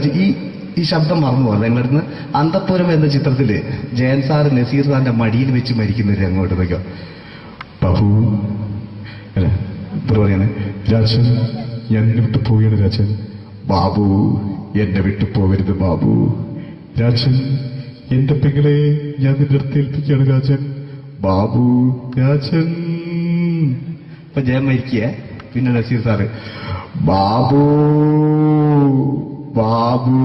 ഈ ശബ്ദം മറന്നു പോകുന്നത് നിങ്ങളിടുന്ന്. അന്തപ്പുരം എന്ന ചിത്രത്തില് ജയൻ സാറ് നസീർ സാറിന്റെ മടിയിൽ വെച്ച് മരിക്കുന്നവര് അങ്ങോട്ട് നോക്കോ. ബാബു അല്ല പറയാണ്, രാജൻ ഞാൻ എന്നെ വിട്ടു പോവുകയാണ് രാജൻ. ബാബു എന്നെ വിട്ടു പോകരുത് ബാബു. രാജൻ എന്റെ പെങ്ങളെ ഞാൻ നിന്റെ അടുത്ത് ഏൽപ്പിക്കുകയാണ് രാജൻ. ബാബു രാജൻ. ഇപ്പൊ ജയൻ മരിക്കുക. പിന്നെ നസീർ സാറ് ബാബു ബാബു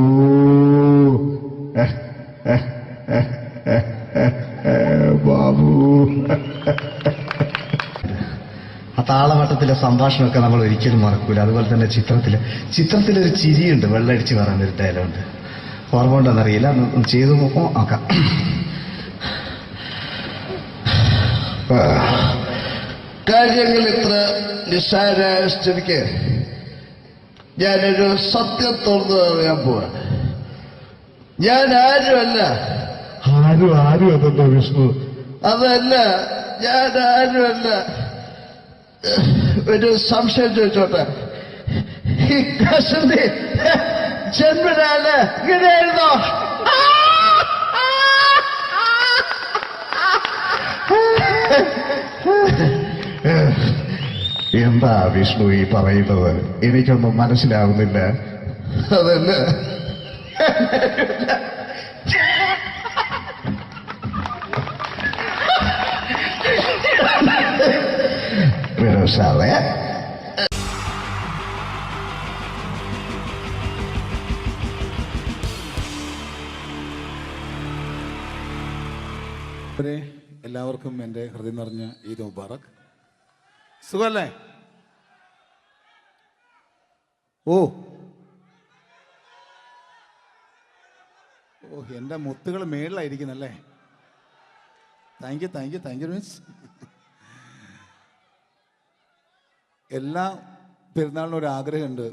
ബാബു. ആ താളവട്ടത്തിലെ സംഭാഷണമൊക്കെ നമ്മൾ ഒരിക്കലും മറക്കൂല. അതുപോലെ തന്നെ ചിത്രത്തിലൊരു ചിരിയുണ്ട്, വെള്ളടിച്ച് പറയുന്നൊരു ഡയലോഗുണ്ട്. ഓർമ്മ ഉണ്ടോന്നറിയില്ല, ചെയ്തു നോക്കാം. കാര്യങ്ങൾ ഇത്ര നിസ്സാരമായ സ്ഥിതിക്ക് ഞാനൊരു സത്യം തുറന്നു പറയാൻ പോവാ. ഞാൻ ആരുമല്ല. ആരും അതെന്താ വിഷ്ണു? അതല്ല, ഞാൻ ആരുമല്ല. ഒരു സംശയം ചോദിച്ചോട്ടെ, ഈ കസന്തി ജന്മനാണ് ഇങ്ങനെയായിരുന്നോ? എന്താ വിഷ്ണു ഈ പറയുന്നത്? എനിക്കൊന്നും മനസ്സിലാവുന്നില്ല. അതല്ല, സാറേ പ്രിയപ്പെട്ടവരെ, എല്ലാവർക്കും എൻ്റെ ഹൃദയം നിറഞ്ഞ ഈദ് മുബാറക്. സുഖമല്ലേ? ഓ ഓ എൻ്റെ മുത്തുകൾ മേളിലായിരിക്കുന്നല്ലേ. Thank you miss. എല്ലാ പെരുന്നാളിനും ഒരു ആഗ്രഹമുണ്ട്,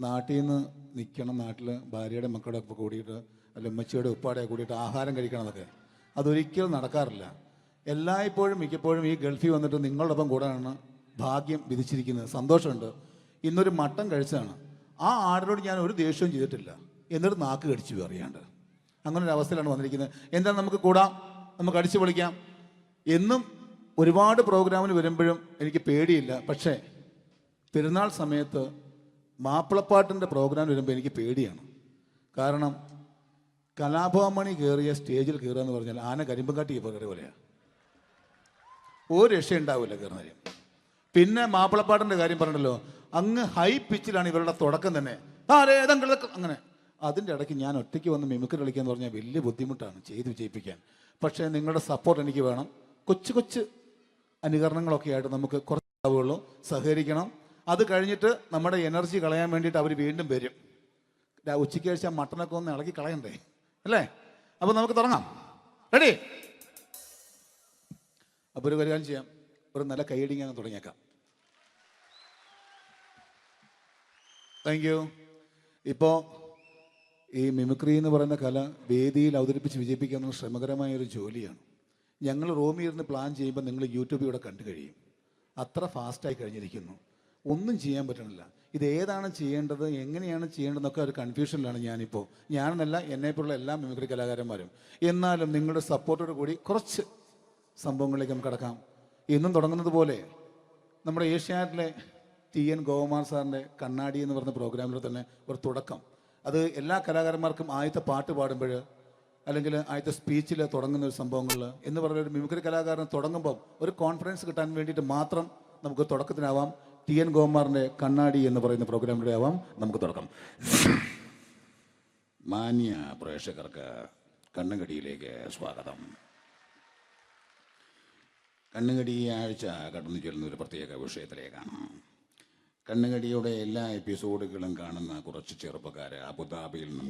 നാട്ടിൽ നിന്ന് നിൽക്കണം, നാട്ടിൽ ഭാര്യയുടെ മക്കളുടെ ഒക്കെ കൂടിയിട്ട് അല്ല ഉമ്മച്ചിയുടെ ഉപ്പാടെ കൂടിയിട്ട് ആഹാരം കഴിക്കണം എന്നൊക്കെ. അതൊരിക്കലും നടക്കാറില്ല. എല്ലായ്പ്പോഴും മിക്കപ്പോഴും ഈ ഗൾഫിൽ വന്നിട്ട് നിങ്ങളോടൊപ്പം കൂടാനാണ് ഭാഗ്യം വിധിച്ചിരിക്കുന്നത്. സന്തോഷമുണ്ട്. ഇന്നൊരു മട്ടൻ കഴിച്ചതാണ്. ആ ആടിനോട് ഞാൻ ഒരു ദേഷ്യവും ചെയ്തിട്ടില്ല, എന്നിട്ട് നാക്ക് കടിച്ചു അറിയാണ്ട്. അങ്ങനെ ഒരു അവസ്ഥയിലാണ് വന്നിരിക്കുന്നത്. എന്താണ്, നമുക്ക് കൂടാം, നമുക്ക് അടിച്ചു പൊളിക്കാം. എന്നും ഒരുപാട് പ്രോഗ്രാമിന് വരുമ്പോഴും എനിക്ക് പേടിയില്ല. പക്ഷേ പെരുന്നാൾ സമയത്ത് മാപ്പിളപ്പാട്ടിൻ്റെ പ്രോഗ്രാം വരുമ്പോൾ എനിക്ക് പേടിയാണ്. കാരണം കലാഭവമണി കയറിയ സ്റ്റേജിൽ കയറുക എന്ന് പറഞ്ഞാൽ ആന കരിമ്പം കാട്ടി കയറിയ പോലെയാണ്. ഒരു രക്ഷയുണ്ടാവില്ല കയറുന്നതിന്. പിന്നെ മാപ്പിളപ്പാട്ടിൻ്റെ കാര്യം പറഞ്ഞല്ലോ, അങ്ങ് ഹൈ പിച്ചിലാണ് ഇവരുടെ തുടക്കം തന്നെ. അങ്ങനെ അതിൻ്റെ ഇടയ്ക്ക് ഞാൻ ഒറ്റയ്ക്ക് വന്ന് മിമിക്രി കളിക്കുക എന്ന് പറഞ്ഞാൽ വലിയ ബുദ്ധിമുട്ടാണ് ചെയ്ത് വിജയിപ്പിക്കാൻ. പക്ഷേ നിങ്ങളുടെ സപ്പോർട്ട് എനിക്ക് വേണം. കൊച്ചു കൊച്ചു അനുകരണങ്ങളൊക്കെ ആയിട്ട് നമുക്ക് കുറച്ചാവുള്ളൂ, സഹകരിക്കണം. അത് കഴിഞ്ഞിട്ട് നമ്മുടെ എനർജി കളയാൻ വേണ്ടിയിട്ട് അവർ വീണ്ടും വരും. ഉച്ചയ്ക്ക് കഴിച്ചാൽ മട്ടനൊക്കെ ഒന്ന് ഇളക്കി കളയണ്ടേ അല്ലേ? അപ്പോൾ നമുക്ക് തുടങ്ങാം. റെഡി? അപ്പോൾ ഒരു കാര്യം ചെയ്യാം, ഒരു നല്ല കൈയടിങ്ങ് അങ്ങ് തുടങ്ങിയേക്കാം. Thank you. ഇപ്പോൾ ഈ മിമിക്രി എന്ന് പറയുന്ന കല വേദിയിൽ അവതരിപ്പിച്ച് വിജയിപ്പിക്കുക എന്ന ശ്രമകരമായ ഒരു ജോലിയാണ്. ഞങ്ങൾ റൂമിൽ ഇരുന്ന് പ്ലാൻ ചെയ്യുമ്പോൾ നിങ്ങൾ യൂട്യൂബിലൂടെ കണ്ടു കഴിയും. അത്ര ഫാസ്റ്റായി കഴിഞ്ഞിരിക്കുന്നു, ഒന്നും ചെയ്യാൻ പറ്റണില്ല. ഇത് ഏതാണ് ചെയ്യേണ്ടത്, എങ്ങനെയാണ് ചെയ്യേണ്ടതെന്നൊക്കെ ഒരു കൺഫ്യൂഷനിലാണ് ഞാനിപ്പോൾ. ഞാനെന്നല്ല, എന്നെപ്പോലുള്ള എല്ലാ മിമിക്രി കലാകാരന്മാരും. എന്നാലും നിങ്ങളുടെ സപ്പോർട്ടോട് കൂടി കുറച്ച് സംഭവങ്ങളിലേക്ക് നമുക്ക് കടക്കാം. ഇന്നും തുടങ്ങുന്നത് പോലെ നമ്മുടെ ഏഷ്യാനെറ്റിലെ TN ഗോപകുമാർ സാറിൻ്റെ കണ്ണാടി എന്ന് പറഞ്ഞ പ്രോഗ്രാമിൽ തന്നെ ഒരു തുടക്കം. അത് എല്ലാ കലാകാരന്മാർക്കും ആദ്യത്തെ പാട്ട് പാടുമ്പോൾ അല്ലെങ്കിൽ ആദ്യത്തെ സ്പീച്ചിൽ തുടങ്ങുന്ന ഒരു സംഭവങ്ങളിൽ എന്ന് പറഞ്ഞ ഒരു മിമിക്രി കലാകാരൻ തുടങ്ങുമ്പം ഒരു കോൺഫിഡൻസ് കിട്ടാൻ വേണ്ടിയിട്ട് മാത്രം നമുക്ക് തുടക്കത്തിനാവാം. TN ഗോപകുമാറിൻ്റെ കണ്ണാടി എന്ന് പറയുന്ന പ്രോഗ്രാമിലൂടെ ആവാം നമുക്ക് തുടക്കം. മാന്യ പ്രേക്ഷകർക്ക് കണ്ണുകടിയിലേക്ക് സ്വാഗതം. കണ്ണുകടി ഈ ആഴ്ച കടന്നു ചെല്ലുന്ന ഒരു പ്രത്യേക വിഷയത്തിലേക്കാണ്. കണ്ണുകടിയുടെ എല്ലാ എപ്പിസോഡുകളും കാണുന്ന കുറച്ച് ചെറുപ്പക്കാർ അബുദാബിയിൽ നിന്നും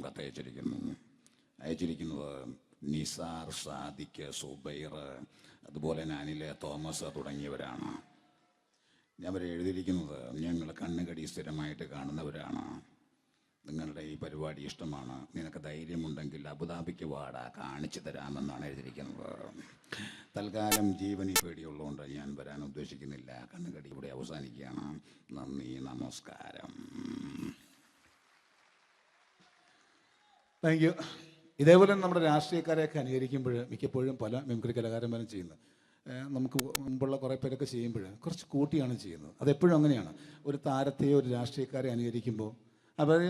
അയച്ചിരിക്കുന്നത് നിസാർ, സാദിഖ്, സുബൈർ, അതുപോലെ അനിൽ, തോമസ് തുടങ്ങിയവരാണ്. അവർ എഴുതിയിരിക്കുന്നത്, ഞങ്ങൾ കണ്ണുകടി സ്ഥിരമായിട്ട് കാണുന്നവരാണ്, നിങ്ങളുടെ ഈ പരിപാടി ഇഷ്ടമാണ്, നിനക്ക് ധൈര്യമുണ്ടെങ്കിൽ അബുദാബിക്ക് വാടാ, കാണിച്ചു തരാമെന്നാണ് എഴുതിയിരിക്കുന്നത്. തൽക്കാലം ജീവനി പേടിയുള്ളതുകൊണ്ട് ഞാൻ വരാൻ ഉദ്ദേശിക്കുന്നില്ല. കണ്ണുകടി ഇവിടെ അവസാനിക്കുകയാണ്. നന്ദി, നമസ്കാരം. Thank you. ഇതേപോലെ നമ്മുടെ രാഷ്ട്രീയക്കാരെയൊക്കെ അനുകരിക്കുമ്പോൾ മിക്കപ്പോഴും പല മിമിക്രി കലാകാരന്മാരും ചെയ്യുന്നത്, നമുക്ക് മുമ്പുള്ള കുറേ പേരൊക്കെ ചെയ്യുമ്പോൾ കുറച്ച് കൂട്ടിയാണ് ചെയ്യുന്നത്. അതെപ്പോഴും അങ്ങനെയാണ്. ഒരു താരത്തെയോ ഒരു രാഷ്ട്രീയക്കാരെ അനുകരിക്കുമ്പോൾ അവർ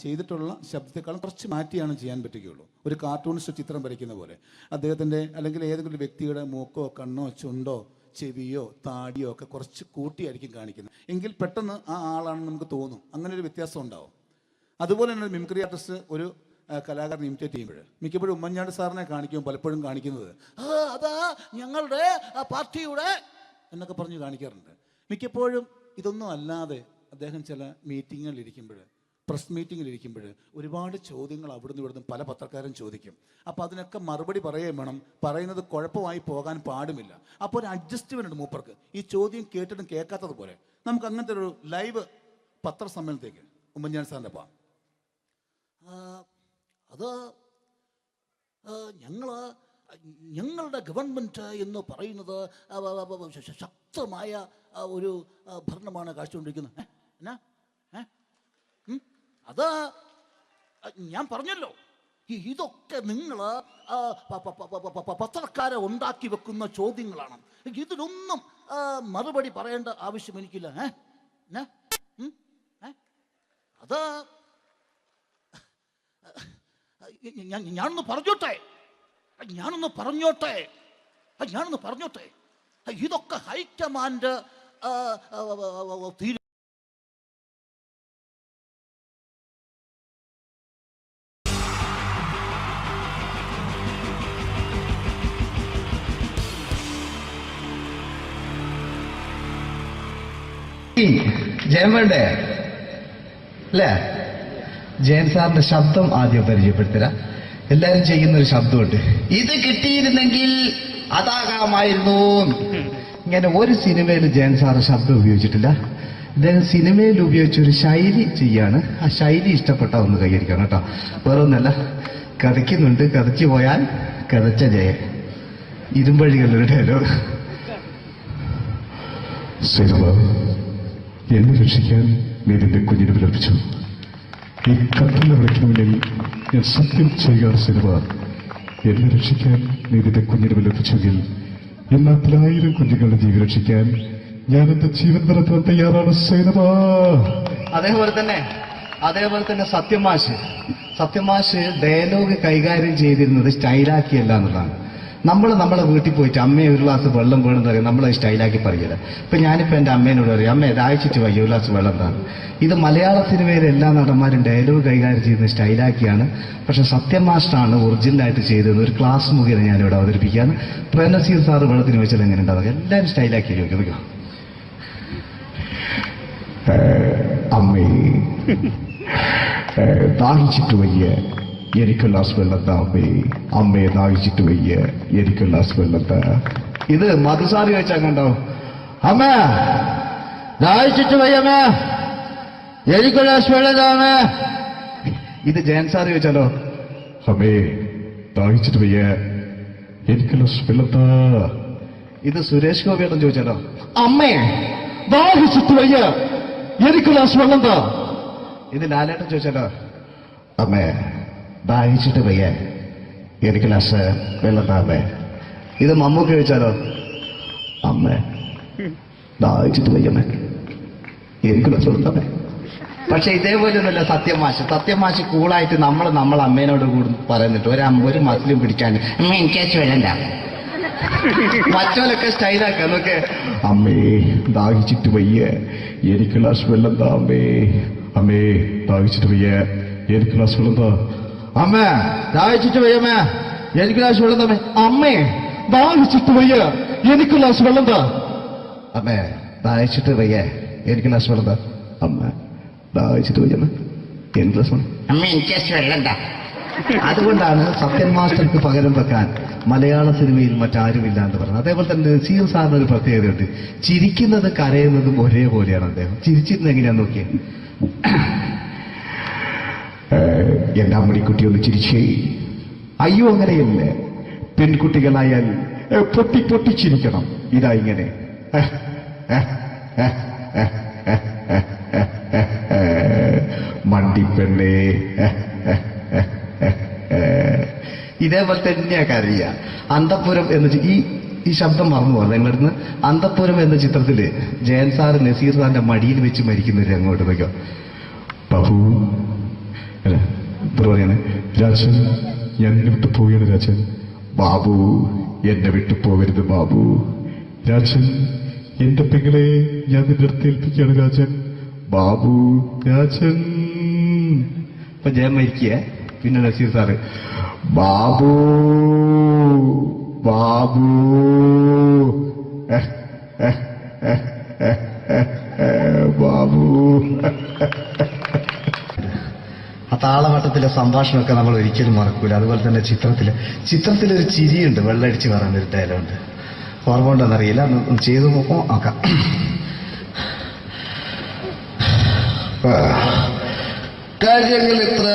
ചെയ്തിട്ടുള്ള ശബ്ദത്തെക്കാളും കുറച്ച് മാറ്റിയാണ് ചെയ്യാൻ പറ്റുകയുള്ളൂ. ഒരു കാർട്ടൂണിസ്റ്റ് ചിത്രം വരയ്ക്കുന്ന പോലെ അദ്ദേഹത്തിൻ്റെ അല്ലെങ്കിൽ ഏതെങ്കിലും വ്യക്തിയുടെ മൂക്കോ കണ്ണോ ചുണ്ടോ ചെവിയോ താടിയോ ഒക്കെ കുറച്ച് കൂട്ടിയായിരിക്കും കാണിക്കുന്നത്. എങ്കിൽ പെട്ടെന്ന് ആ ആളാണെന്ന് നമുക്ക് തോന്നും. അങ്ങനെ ഒരു വ്യത്യാസം ഉണ്ടാവും. അതുപോലെ തന്നെ മിമിക്രി ആർട്ടിസ്റ്റ് ഒരു കലാകാരൻ ഇമിറ്റേറ്റ് ചെയ്യുമ്പോൾ മിക്കപ്പോഴും ഉമ്മൻചാണ്ടി സാറിനെ കാണിക്കുമ്പോൾ പലപ്പോഴും കാണിക്കുന്നത് അതാ ഞങ്ങളുടെ പാർട്ടിയുടെ എന്നൊക്കെ പറഞ്ഞ് കാണിക്കാറുണ്ട്. മിക്കപ്പോഴും ഇതൊന്നും അല്ലാതെ അദ്ദേഹം ചില മീറ്റിങ്ങുകളിലിരിക്കുമ്പോൾ, പ്രസ് മീറ്റിങ്ങിലിരിക്കുമ്പോൾ ഒരുപാട് ചോദ്യങ്ങൾ അവിടുന്ന് ഇവിടുന്ന് പല പത്രക്കാരും ചോദിക്കും. അപ്പോൾ അതിനൊക്കെ മറുപടി പറയുകയും വേണം. പറയുന്നത് കുഴപ്പമായി പോകാൻ പാടുമില്ല. അപ്പോൾ ഒരു അഡ്ജസ്റ്റ്മെൻ്റ് ഉണ്ട് മൂപ്പർക്ക്. ഈ ചോദ്യം കേട്ടിട്ടും കേൾക്കാത്തതുപോലെ നമുക്ക് അങ്ങനത്തെ ഒരു ലൈവ് പത്രസമ്മേളനത്തേക്ക് ഉമ്മൻചാണ്ടി സാറിൻ്റെ പോകാം. അത് ഞങ്ങളുടെ ഗവൺമെൻറ് എന്ന് പറയുന്നത് ശക്തമായ ഒരു ഭരണമാണ് കാഴ്ചകൊണ്ടിരിക്കുന്നത്. എന്നാ അത് ഞാൻ പറഞ്ഞല്ലോ, ഇതൊക്കെ നിങ്ങൾ പത്രക്കാരെ ഉണ്ടാക്കി വെക്കുന്ന ചോദ്യങ്ങളാണ്. ഇതിനൊന്നും മറുപടി പറയേണ്ട ആവശ്യം എനിക്കില്ല. അത് ഞാനൊന്ന് പറഞ്ഞോട്ടെ. ഇതൊക്കെ ഹൈക്കമാൻഡ് ജയൻ വേണ്ടേ അല്ലേ? ജയൻ സാറിന്റെ ശബ്ദം ആദ്യം പരിചയപ്പെടുത്തരാ. എല്ലാരും ചെയ്യുന്ന ഒരു ശബ്ദമുണ്ട്, ഇത് കിട്ടിയിരുന്നെങ്കിൽ അതാകാമായിരുന്നു. ഇങ്ങനെ ഒരു സിനിമയിൽ ജയൻ സാറ് ശബ്ദം ഉപയോഗിച്ചിട്ടില്ല. ഇദ്ദേഹം സിനിമയിൽ ഉപയോഗിച്ച ഒരു ശൈലി ചെയ്യാണ്. ആ ശൈലി ഇഷ്ടപ്പെട്ട ഒന്ന് കൈകരിക്കണം കേട്ടോ. വേറെ ഒന്നല്ല, കഥയ്ക്കുന്നുണ്ട്, കഥയ്ക്ക് പോയാൽ കഥച്ച ജയൻ. ഇരുമ്പഴികളുടെ ഡയലോഗ്. സിനിമ എന്നെ രക്ഷിക്കാൻ നീ നിന്റെ കുഞ്ഞിനെ വിലപിച്ചു. ഈ കത്തലിനെ വിളിക്കണമെങ്കിൽ ഞാൻ സത്യം ചെയ്യുക. സിനിമ എന്നെ രക്ഷിക്കാൻ നീ നിന്റെ കുഞ്ഞിനെ വിലപിച്ചെങ്കിൽ എന്നാൽ 1000 കുഞ്ഞുങ്ങളുടെ ജീവൻ രക്ഷിക്കാൻ ഞാൻ എന്റെ ജീവൻ നടത്താൻ തയ്യാറാണ് സിനിമ. അതേപോലെ തന്നെ സത്യമാഷ് ഡയലോഗ് കൈകാര്യം ചെയ്തിരുന്നത് സ്റ്റൈലാക്കിയല്ല എന്നുള്ളതാണ്. നമ്മളെ വീട്ടിൽ പോയിട്ട് അമ്മയെ ഒരു ഗ്ലാസ് വെള്ളം വേണമെന്ന് പറയും, നമ്മളത് സ്റ്റൈലാക്കി പറയില്ല. ഇപ്പൊ ഞാനിപ്പോ എന്റെ അമ്മേനോട് പറയും, അമ്മ ദാഹിച്ചിട്ട് വയ്യ ഒരു ഗ്ലാസ് വെള്ളം എന്താണ്. ഇത് മലയാള സിനിമയിലെ എല്ലാ നടന്മാരും ഡയലോഗ് കൈകാര്യം ചെയ്യുന്നത് സ്റ്റൈലാക്കിയാണ്. പക്ഷെ സത്യം മാസ്റ്ററാണ് ഒറിജിനലായിട്ട് ചെയ്തത്. ഒരു ക്ലാസ് മുഖേന ഞാനിവിടെ അവതരിപ്പിക്കുകയാണ്. പ്രേംനസീർ സാറ് വെള്ളത്തിന് വെച്ചാൽ എങ്ങനെ ഉണ്ടാവുക? എല്ലാവരും സ്റ്റൈലാക്കി ചോദിക്കുക. അമ്മേ ദാഹിച്ചിട്ട് വയ്യ എനിക്ക് ഗ്ലാസ് വെള്ളം താ. അമ്മയെ ദാഹിച്ചിട്ട് വയ്യ എനിക്ക് ഗ്ലാസ് വെള്ളം താ. ഇത് മധുസാറി വെച്ചാൽ കണ്ടോ, അമ്മ ദാഹിച്ചിട്ട് വയ്യ അമ്മ എനിക്ക് ഗ്ലാസ് വെള്ളം താ. ഇത് ജയൻ സാറി വെച്ചാലോ, അമ്മേ ദാഹിച്ചിട്ട് വയ്യ എനിക്ക് ഗ്ലാസ് വെള്ളം താ. ഇത് സുരേഷ് ഗോപിയോടും ചോദിച്ചാലോ, അമ്മേ ദാഹിച്ചിട്ട് വയ്യ എനിക്ക് ഗ്ലാസ് വെള്ളം താ. ഇത് ലാലേട്ടൻ ചോദിച്ചാലോ, അമ്മേ ദാഹിച്ചിട്ട് വയ്യ എനിക്ക് ഗ്ലാസ് വെള്ളം താ. അമ്മേ. ഇത് മമ്മൂക്ക് ചോദിച്ചാലോ, അമ്മേ ദാഹിച്ചിട്ട് വയ്യ അമ്മേ എനിക്ക് ഗ്ലാസ് വെള്ളം താ. അമ്മേ. പക്ഷെ ഇതേപോലെ ഒന്നുമല്ല സത്യമാഷ് കൂളായിട്ട് നമ്മളെ അമ്മേനോട് കൂടി പറയുന്നിട്ട് ഒരു മസിലും പിടിക്കാൻ അമ്മ എനിക്ക് വേണ്ട. മറ്റോലൊക്കെ സ്റ്റൈലാക്കാം നോക്കെ. അമ്മേ ദാഹിച്ചിട്ട് വയ്യ എനിക്ക് ഗ്ലാസ് വെള്ളം താ. അമ്മേ ദാഹിച്ചിട്ട് വയ്യ എനിക്ക് ഗ്ലാസ് വെള്ളം താ. അമ്മ ദാഹിച്ചിട്ട് വയ്യ അമ്മ എനിക്ക് ഗ്ലാസ് വെള്ളം താ. അമ്മേ ദാഹിച്ചിട്ട് വയ്യ എനിക്ക് ഗ്ലാസ് വെള്ളം താ. അമ്മേ ദാഹിച്ചിട്ട് വയ്യ എനിക്ക് ഗ്ലാസ് വെള്ളം താ. അമ്മ ദാഹിച്ചിട്ട് വയ്യ എനിക്ക് ഗ്ലാസ് വെള്ളം. അമ്മ എനിക്ക് വെള്ളം താ. അതുകൊണ്ടാണ് സത്യൻ മാസ്റ്റർക്ക് പകരം വെക്കാൻ മലയാള സിനിമയിൽ മറ്റാരുമില്ല എന്ന് പറയുന്നത്. അതേപോലെ തന്നെ നസീർ സാറിന് ഒരു പ്രത്യേകതയുണ്ട്, ചിരിക്കുന്നത് കരയുന്നതും ഒരേപോലെയാണ് അദ്ദേഹം. ചിരിച്ചിരുന്നത് എങ്ങനെയാന്ന് നോക്കിയേ. എന്റെ അമ്മടിക്കുട്ടി ഒന്ന് ചിരിച്ചേ. അയ്യോ അങ്ങനെയല്ല, പെൺകുട്ടികളായാൽ പൊട്ടി ചിരിക്കണം. ഇതാ ഇങ്ങനെ മണ്ടിപ്പെണ്ണേ. ഇതേപോലെ തന്നെയാ കരയ. അന്തപ്പുരം എന്ന ഈ ശബ്ദം മറന്നു പോകുന്നത് നിങ്ങളിരുന്ന്. അന്തപ്പുരം എന്ന ചിത്രത്തില് ജയൻ സാറ് നസീർ സാറിന്റെ മടിയിൽ വെച്ച് മരിക്കുന്നവര് അങ്ങോട്ട് വയ്ക്കോ. ബാബു അല്ല പറയാണ്, രാജൻ ഞാൻ എന്നെ വിട്ടു പോവുകയാണ് രാജൻ. ബാബു എന്നെ വിട്ടു പോകരുത് ബാബു. രാജൻ എന്റെ പെങ്ങളെ ഞാൻ നിന്റെ അടുത്ത് ഏൽപ്പിക്കുകയാണ് രാജൻ. ബാബു രാജൻ. ഇപ്പൊ ജയൻ മരിക്കുക. പിന്നെ നസീർ സാറ് ബാബു ബാബു ബാബു. ആ താളവട്ടത്തിലെ സംഭാഷണമൊക്കെ നമ്മൾ ഒരിക്കലും മറക്കൂല. അതുപോലെ തന്നെ ചിത്രത്തിലൊരു ചിരിയുണ്ട്, വെള്ളടിച്ച് പറയുന്നൊരു ഡയലോഗുണ്ട്. ഓർമ്മ ഉണ്ടെന്നറിയില്ല, ഒന്ന് ചെയ്തു നോക്കാം. കാര്യങ്ങൾ ഇത്ര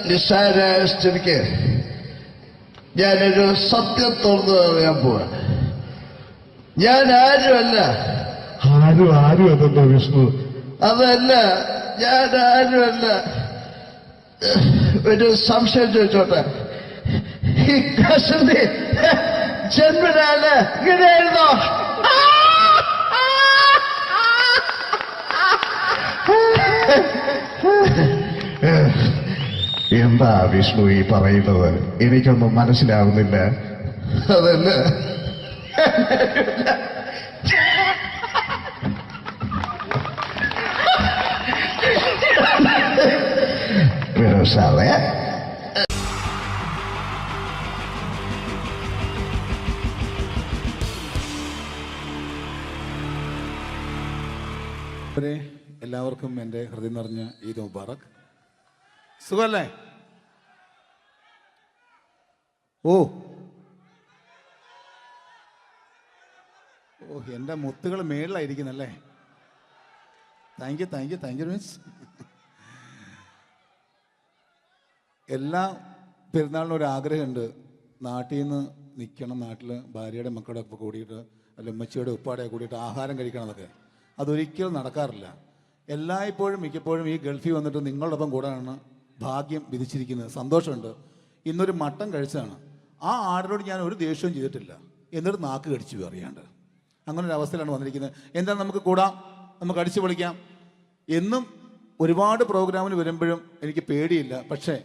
നിസ്സാരമായ സ്ഥിതിക്ക് ഞാനൊരു സത്യം തുറന്നു പറയാൻ പോവാ. ഞാൻ ആരുമല്ല. ആരും അതെന്തോ വിഷ്ണു? അതല്ല, ഞാൻ ആരുമല്ല. ഒരു സംശയം ചോദിച്ചോട്ടെ, ഈ കസന്തി ജന്മനാല് ഇങ്ങനെയായിരുന്നോ? എന്താ വിഷ്ണു ഈ പറയുന്നത്? എനിക്കൊന്നും മനസ്സിലാവുന്നില്ല. അതല്ല, സാറേ അവരെ എല്ലാവർക്കും എൻ്റെ ഹൃദയം നിറഞ്ഞ ഈദ് മുബാറക്. സുഖല്ലേ? ഓ ഓ എൻ്റെ മുത്തുകൾ മേളിലായിരിക്കുന്നല്ലേ. താങ്ക് യു മീൻസ് എല്ലാ പെരുന്നാളിനും ഒരു ആഗ്രഹമുണ്ട്, നാട്ടിൽ നിന്ന് നിൽക്കണം, നാട്ടിൽ ഭാര്യയുടെ മക്കളുടെ ഒപ്പം കൂടിയിട്ട് അല്ല ഉമ്മച്ചിയുടെ ഉപ്പാടെ കൂടിയിട്ട് ആഹാരം കഴിക്കണം എന്നൊക്കെ. അതൊരിക്കലും നടക്കാറില്ല. എല്ലായ്പ്പോഴും മിക്കപ്പോഴും ഈ ഗൾഫിൽ വന്നിട്ട് നിങ്ങളോടൊപ്പം കൂടാനാണ് ഭാഗ്യം വിധിച്ചിരിക്കുന്നത്. സന്തോഷമുണ്ട്. ഇന്നൊരു മട്ടൻ കഴിച്ചതാണ്. ആ ആടിനോട് ഞാൻ ഒരു ദേഷ്യവും ചെയ്തിട്ടില്ല, എന്നിട്ട് നാക്ക് കടിച്ചു അറിയാണ്ട്. അങ്ങനെ ഒരു അവസ്ഥയിലാണ് വന്നിരിക്കുന്നത്. എന്താണ്, നമുക്ക് കൂടാം, നമുക്ക് അടിച്ചു പൊളിക്കാം. എന്നും ഒരുപാട് പ്രോഗ്രാമിന് വരുമ്പോഴും എനിക്ക് പേടിയില്ല. പക്ഷേ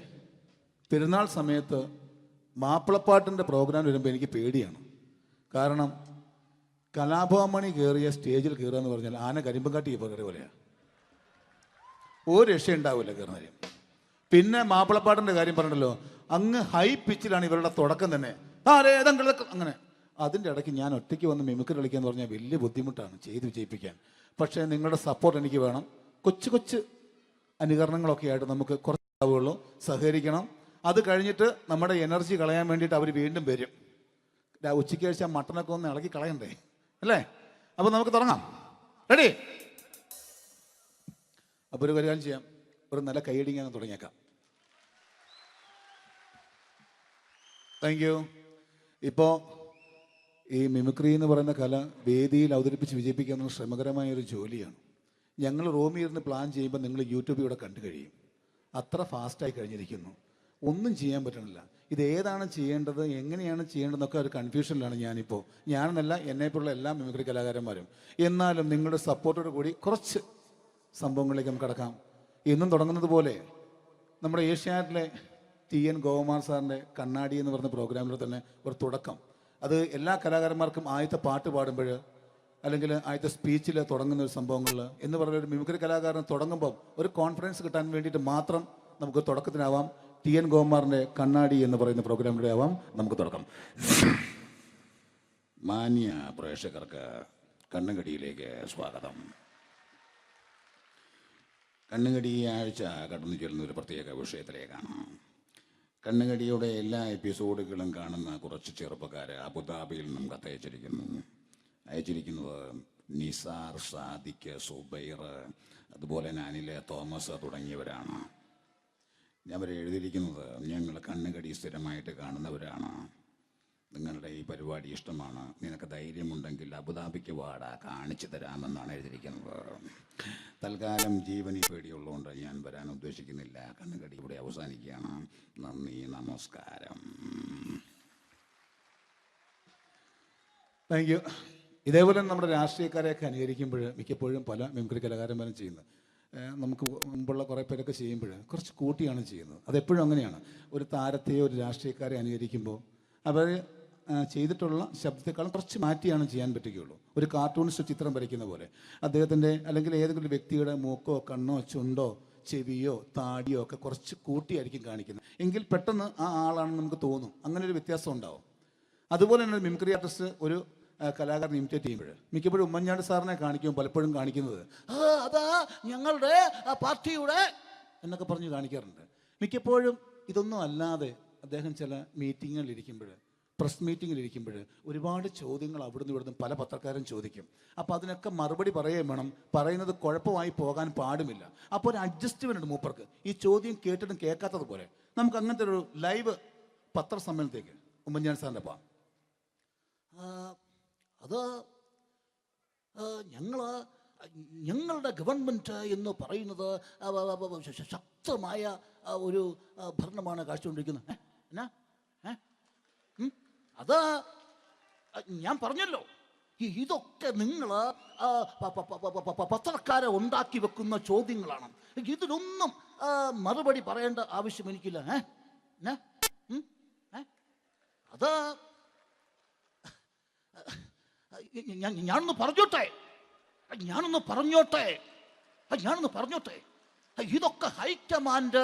പെരുന്നാൾ സമയത്ത് മാപ്പിളപ്പാട്ടിൻ്റെ പ്രോഗ്രാം വരുമ്പോൾ എനിക്ക് പേടിയാണ്. കാരണം കലാഭവമണി കയറിയ സ്റ്റേജിൽ കയറുക എന്ന് പറഞ്ഞാൽ ആന കരിമ്പം കാട്ടി ഇപ്പോൾ കയറിയ പോലെയാണ്. ഒരു രക്ഷയുണ്ടാവില്ല കയറുന്നതിന്. പിന്നെ മാപ്പിളപ്പാട്ടിൻ്റെ കാര്യം പറഞ്ഞല്ലോ, അങ്ങ് ഹൈ പിച്ചിലാണ് ഇവരുടെ തുടക്കം തന്നെ. അങ്ങനെ അതിൻ്റെ ഇടയ്ക്ക് ഞാൻ ഒറ്റയ്ക്ക് വന്ന് മിമിക്രി കളിക്കുക എന്ന് പറഞ്ഞാൽ വലിയ ബുദ്ധിമുട്ടാണ് ചെയ്ത് വിജയിപ്പിക്കാൻ. പക്ഷേ നിങ്ങളുടെ സപ്പോർട്ട് എനിക്ക് വേണം. കൊച്ചു കൊച്ചു അനുകരണങ്ങളൊക്കെ ആയിട്ട് നമുക്ക് കുറച്ചാവുള്ളൂ, സഹകരിക്കണം. അത് കഴിഞ്ഞിട്ട് നമ്മുടെ എനർജി കളയാൻ വേണ്ടിയിട്ട് അവർ വീണ്ടും വരും. ഉച്ചയ്ക്ക് കഴിച്ചാൽ മട്ടനൊക്കെ ഒന്ന് ഇളക്കി കളയണ്ടേ അല്ലേ? അപ്പോൾ നമുക്ക് തുടങ്ങാം. റെഡി? അപ്പോൾ ഒരു കാര്യം ചെയ്യാം, ഒരു നല്ല കൈയടിങ്ങ് അങ്ങ് തുടങ്ങിയേക്കാം. Thank you. ഇപ്പോൾ ഈ മിമിക്രി എന്ന് പറയുന്ന കല വേദിയിൽ അവതരിപ്പിച്ച് വിജയിപ്പിക്കുക എന്നത് ശ്രമകരമായൊരു ജോലിയാണ്. ഞങ്ങൾ റൂമിൽ ഇരുന്ന് പ്ലാൻ ചെയ്യുമ്പോൾ നിങ്ങൾ യൂട്യൂബിലൂടെ കണ്ടു കഴിയും. അത്ര ഫാസ്റ്റായി കഴിഞ്ഞിരിക്കുന്നു, ഒന്നും ചെയ്യാൻ പറ്റണില്ല. ഇത് ഏതാണ് ചെയ്യേണ്ടത്, എങ്ങനെയാണ് ചെയ്യേണ്ടതെന്നൊക്കെ ഒരു കൺഫ്യൂഷനിലാണ് ഞാനിപ്പോൾ. ഞാനെന്നല്ല, എന്നെപ്പോലുള്ള എല്ലാ മിമിക്രി കലാകാരന്മാരും. എന്നാലും നിങ്ങളുടെ സപ്പോർട്ടോട് കൂടി കുറച്ച് സംഭവങ്ങളിലേക്ക് നമുക്ക് കടക്കാം. എന്നും തുടങ്ങുന്നത് പോലെ നമ്മുടെ ഏഷ്യാനെറ്റിലെ TN ഗോകുമാർ സാറിൻ്റെ കണ്ണാടി എന്ന് പറഞ്ഞ പ്രോഗ്രാമിൽ തന്നെ ഒരു തുടക്കം. അത് എല്ലാ കലാകാരന്മാർക്കും ആദ്യത്തെ പാട്ട് പാടുമ്പോൾ അല്ലെങ്കിൽ ആദ്യത്തെ സ്പീച്ചിൽ തുടങ്ങുന്ന ഒരു സംഭവങ്ങളിൽ എന്ന് പറഞ്ഞ ഒരു മിമിക്രി കലാകാരൻ തുടങ്ങുമ്പോൾ ഒരു കോൺഫിഡൻസ് കിട്ടാൻ വേണ്ടിയിട്ട് മാത്രം നമുക്ക് തുടക്കത്തിനാവാം. TN ഗോകുമാറിൻ്റെ കണ്ണാടി എന്ന് പറയുന്ന പ്രോഗ്രാമിലൂടെ ആവാം നമുക്ക് തുടക്കം. മാന്യ പ്രേക്ഷകർക്ക് കണ്ണുകടിയിലേക്ക് സ്വാഗതം. കണ്ണുകടി ഈ ആഴ്ച കടന്നു ചെല്ലുന്ന ഒരു പ്രത്യേക വിഷയത്തിലേക്കാണ്. കണ്ണുകടിയുടെ എല്ലാ എപ്പിസോഡുകളും കാണുന്ന കുറച്ച് ചെറുപ്പക്കാർ അബുദാബിയിൽ നിന്നും അയച്ചിരിക്കുന്നത് നിസാർ, സാദിഖ്, സുബൈർ, അതുപോലെ അനിൽ, തോമസ് തുടങ്ങിയവരാണ്. അവർ എഴുതിയിരിക്കുന്നത്, ഞങ്ങൾ കണ്ണുകടി സ്ഥിരമായിട്ട് കാണുന്നവരാണ്, നിങ്ങളുടെ ഈ പരിപാടി ഇഷ്ടമാണ്, നിനക്ക് ധൈര്യമുണ്ടെങ്കിൽ അബുദാബിക്ക് വാടാ, കാണിച്ചു തരാമെന്നാണ് എഴുതിയിരിക്കുന്നത്. തൽക്കാലം ജീവനി പേടിയുള്ളതുകൊണ്ട് ഞാൻ വരാൻ ഉദ്ദേശിക്കുന്നില്ല. കണ്ണുകടി ഇവിടെ അവസാനിക്കുകയാണ്. നന്ദി, നമസ്കാരം. Thank you. ഇതേപോലെ നമ്മുടെ രാഷ്ട്രീയക്കാരെയൊക്കെ അനുകരിക്കുമ്പോൾ മിക്കപ്പോഴും പല മിമിക്രി കലാകാരന്മാരും ചെയ്യുന്നത്, നമുക്ക് മുമ്പുള്ള കുറേ പേരൊക്കെ ചെയ്യുമ്പോൾ കുറച്ച് കൂട്ടിയാണ് ചെയ്യുന്നത്. അതെപ്പോഴും അങ്ങനെയാണ്. ഒരു താരത്തെയോ ഒരു രാഷ്ട്രീയക്കാരെ അനുകരിക്കുമ്പോൾ അവർ ചെയ്തിട്ടുള്ള ശബ്ദത്തെക്കാളും കുറച്ച് മാറ്റിയാണ് ചെയ്യാൻ പറ്റുകയുള്ളൂ. ഒരു കാർട്ടൂണിസ്റ്റ് ചിത്രം വരയ്ക്കുന്ന പോലെ അദ്ദേഹത്തിൻ്റെ അല്ലെങ്കിൽ ഏതെങ്കിലും വ്യക്തിയുടെ മൂക്കോ കണ്ണോ ചുണ്ടോ ചെവിയോ താടിയോ ഒക്കെ കുറച്ച് കൂട്ടിയായിരിക്കും കാണിക്കുന്നത്. എങ്കിൽ പെട്ടെന്ന് ആ ആളാണെന്ന് നമുക്ക് തോന്നും. അങ്ങനെ ഒരു വ്യത്യാസം ഉണ്ടാവും. അതുപോലെ തന്നെ ഒരു മിമിക്രി ആർട്ടിസ്റ്റ് ഒരു കലാകാരൻ ഇമിറ്റേറ്റ് ചെയ്യുമ്പോൾ മിക്കപ്പോഴും ഉമ്മൻചാണ്ടി സാറിനെ കാണിക്കുമ്പോൾ പലപ്പോഴും കാണിക്കുന്നത് അതാ ഞങ്ങളുടെ പാർട്ടിയുടെ എന്നൊക്കെ പറഞ്ഞ് കാണിക്കാറുണ്ട്. മിക്കപ്പോഴും ഇതൊന്നും അല്ലാതെ അദ്ദേഹം ചില മീറ്റിങ്ങുകളിലിരിക്കുമ്പോൾ, പ്രസ് മീറ്റിങ്ങിലിരിക്കുമ്പോൾ ഒരുപാട് ചോദ്യങ്ങൾ അവിടുന്ന് ഇവിടുന്ന് പല പത്രക്കാരും ചോദിക്കും. അപ്പോൾ അതിനൊക്കെ മറുപടി പറയുകയും വേണം. പറയുന്നത് കുഴപ്പമായി പോകാൻ പാടുമില്ല. അപ്പോൾ ഒരു അഡ്ജസ്റ്റ്മെൻ്റ് മൂപ്പർക്ക് ഈ ചോദ്യം കേട്ടിട്ടും കേൾക്കാത്തത് പോലെ. നമുക്ക് അങ്ങനത്തെ ഒരു ലൈവ് പത്രസമ്മേളനത്തേക്ക് ഉമ്മൻചാണ്ടി സാറിൻ്റെ പാ അത് ഞങ്ങളുടെ ഗവൺമെൻറ് എന്ന് പറയുന്നത് ശക്തമായ ഒരു ഭരണമാണ് കാഴ്ചകൊണ്ടിരിക്കുന്നത്. എന്നാ അത് ഞാൻ പറഞ്ഞല്ലോ, ഇതൊക്കെ നിങ്ങൾ പത്രക്കാരെ ഉണ്ടാക്കി വെക്കുന്ന ചോദ്യങ്ങളാണ്. ഇതിലൊന്നും മറുപടി പറയേണ്ട ആവശ്യം എനിക്കില്ല. അത് ഞാനൊന്ന് പറഞ്ഞോട്ടെ. ഇതൊക്കെ ഹൈക്കമാൻഡ്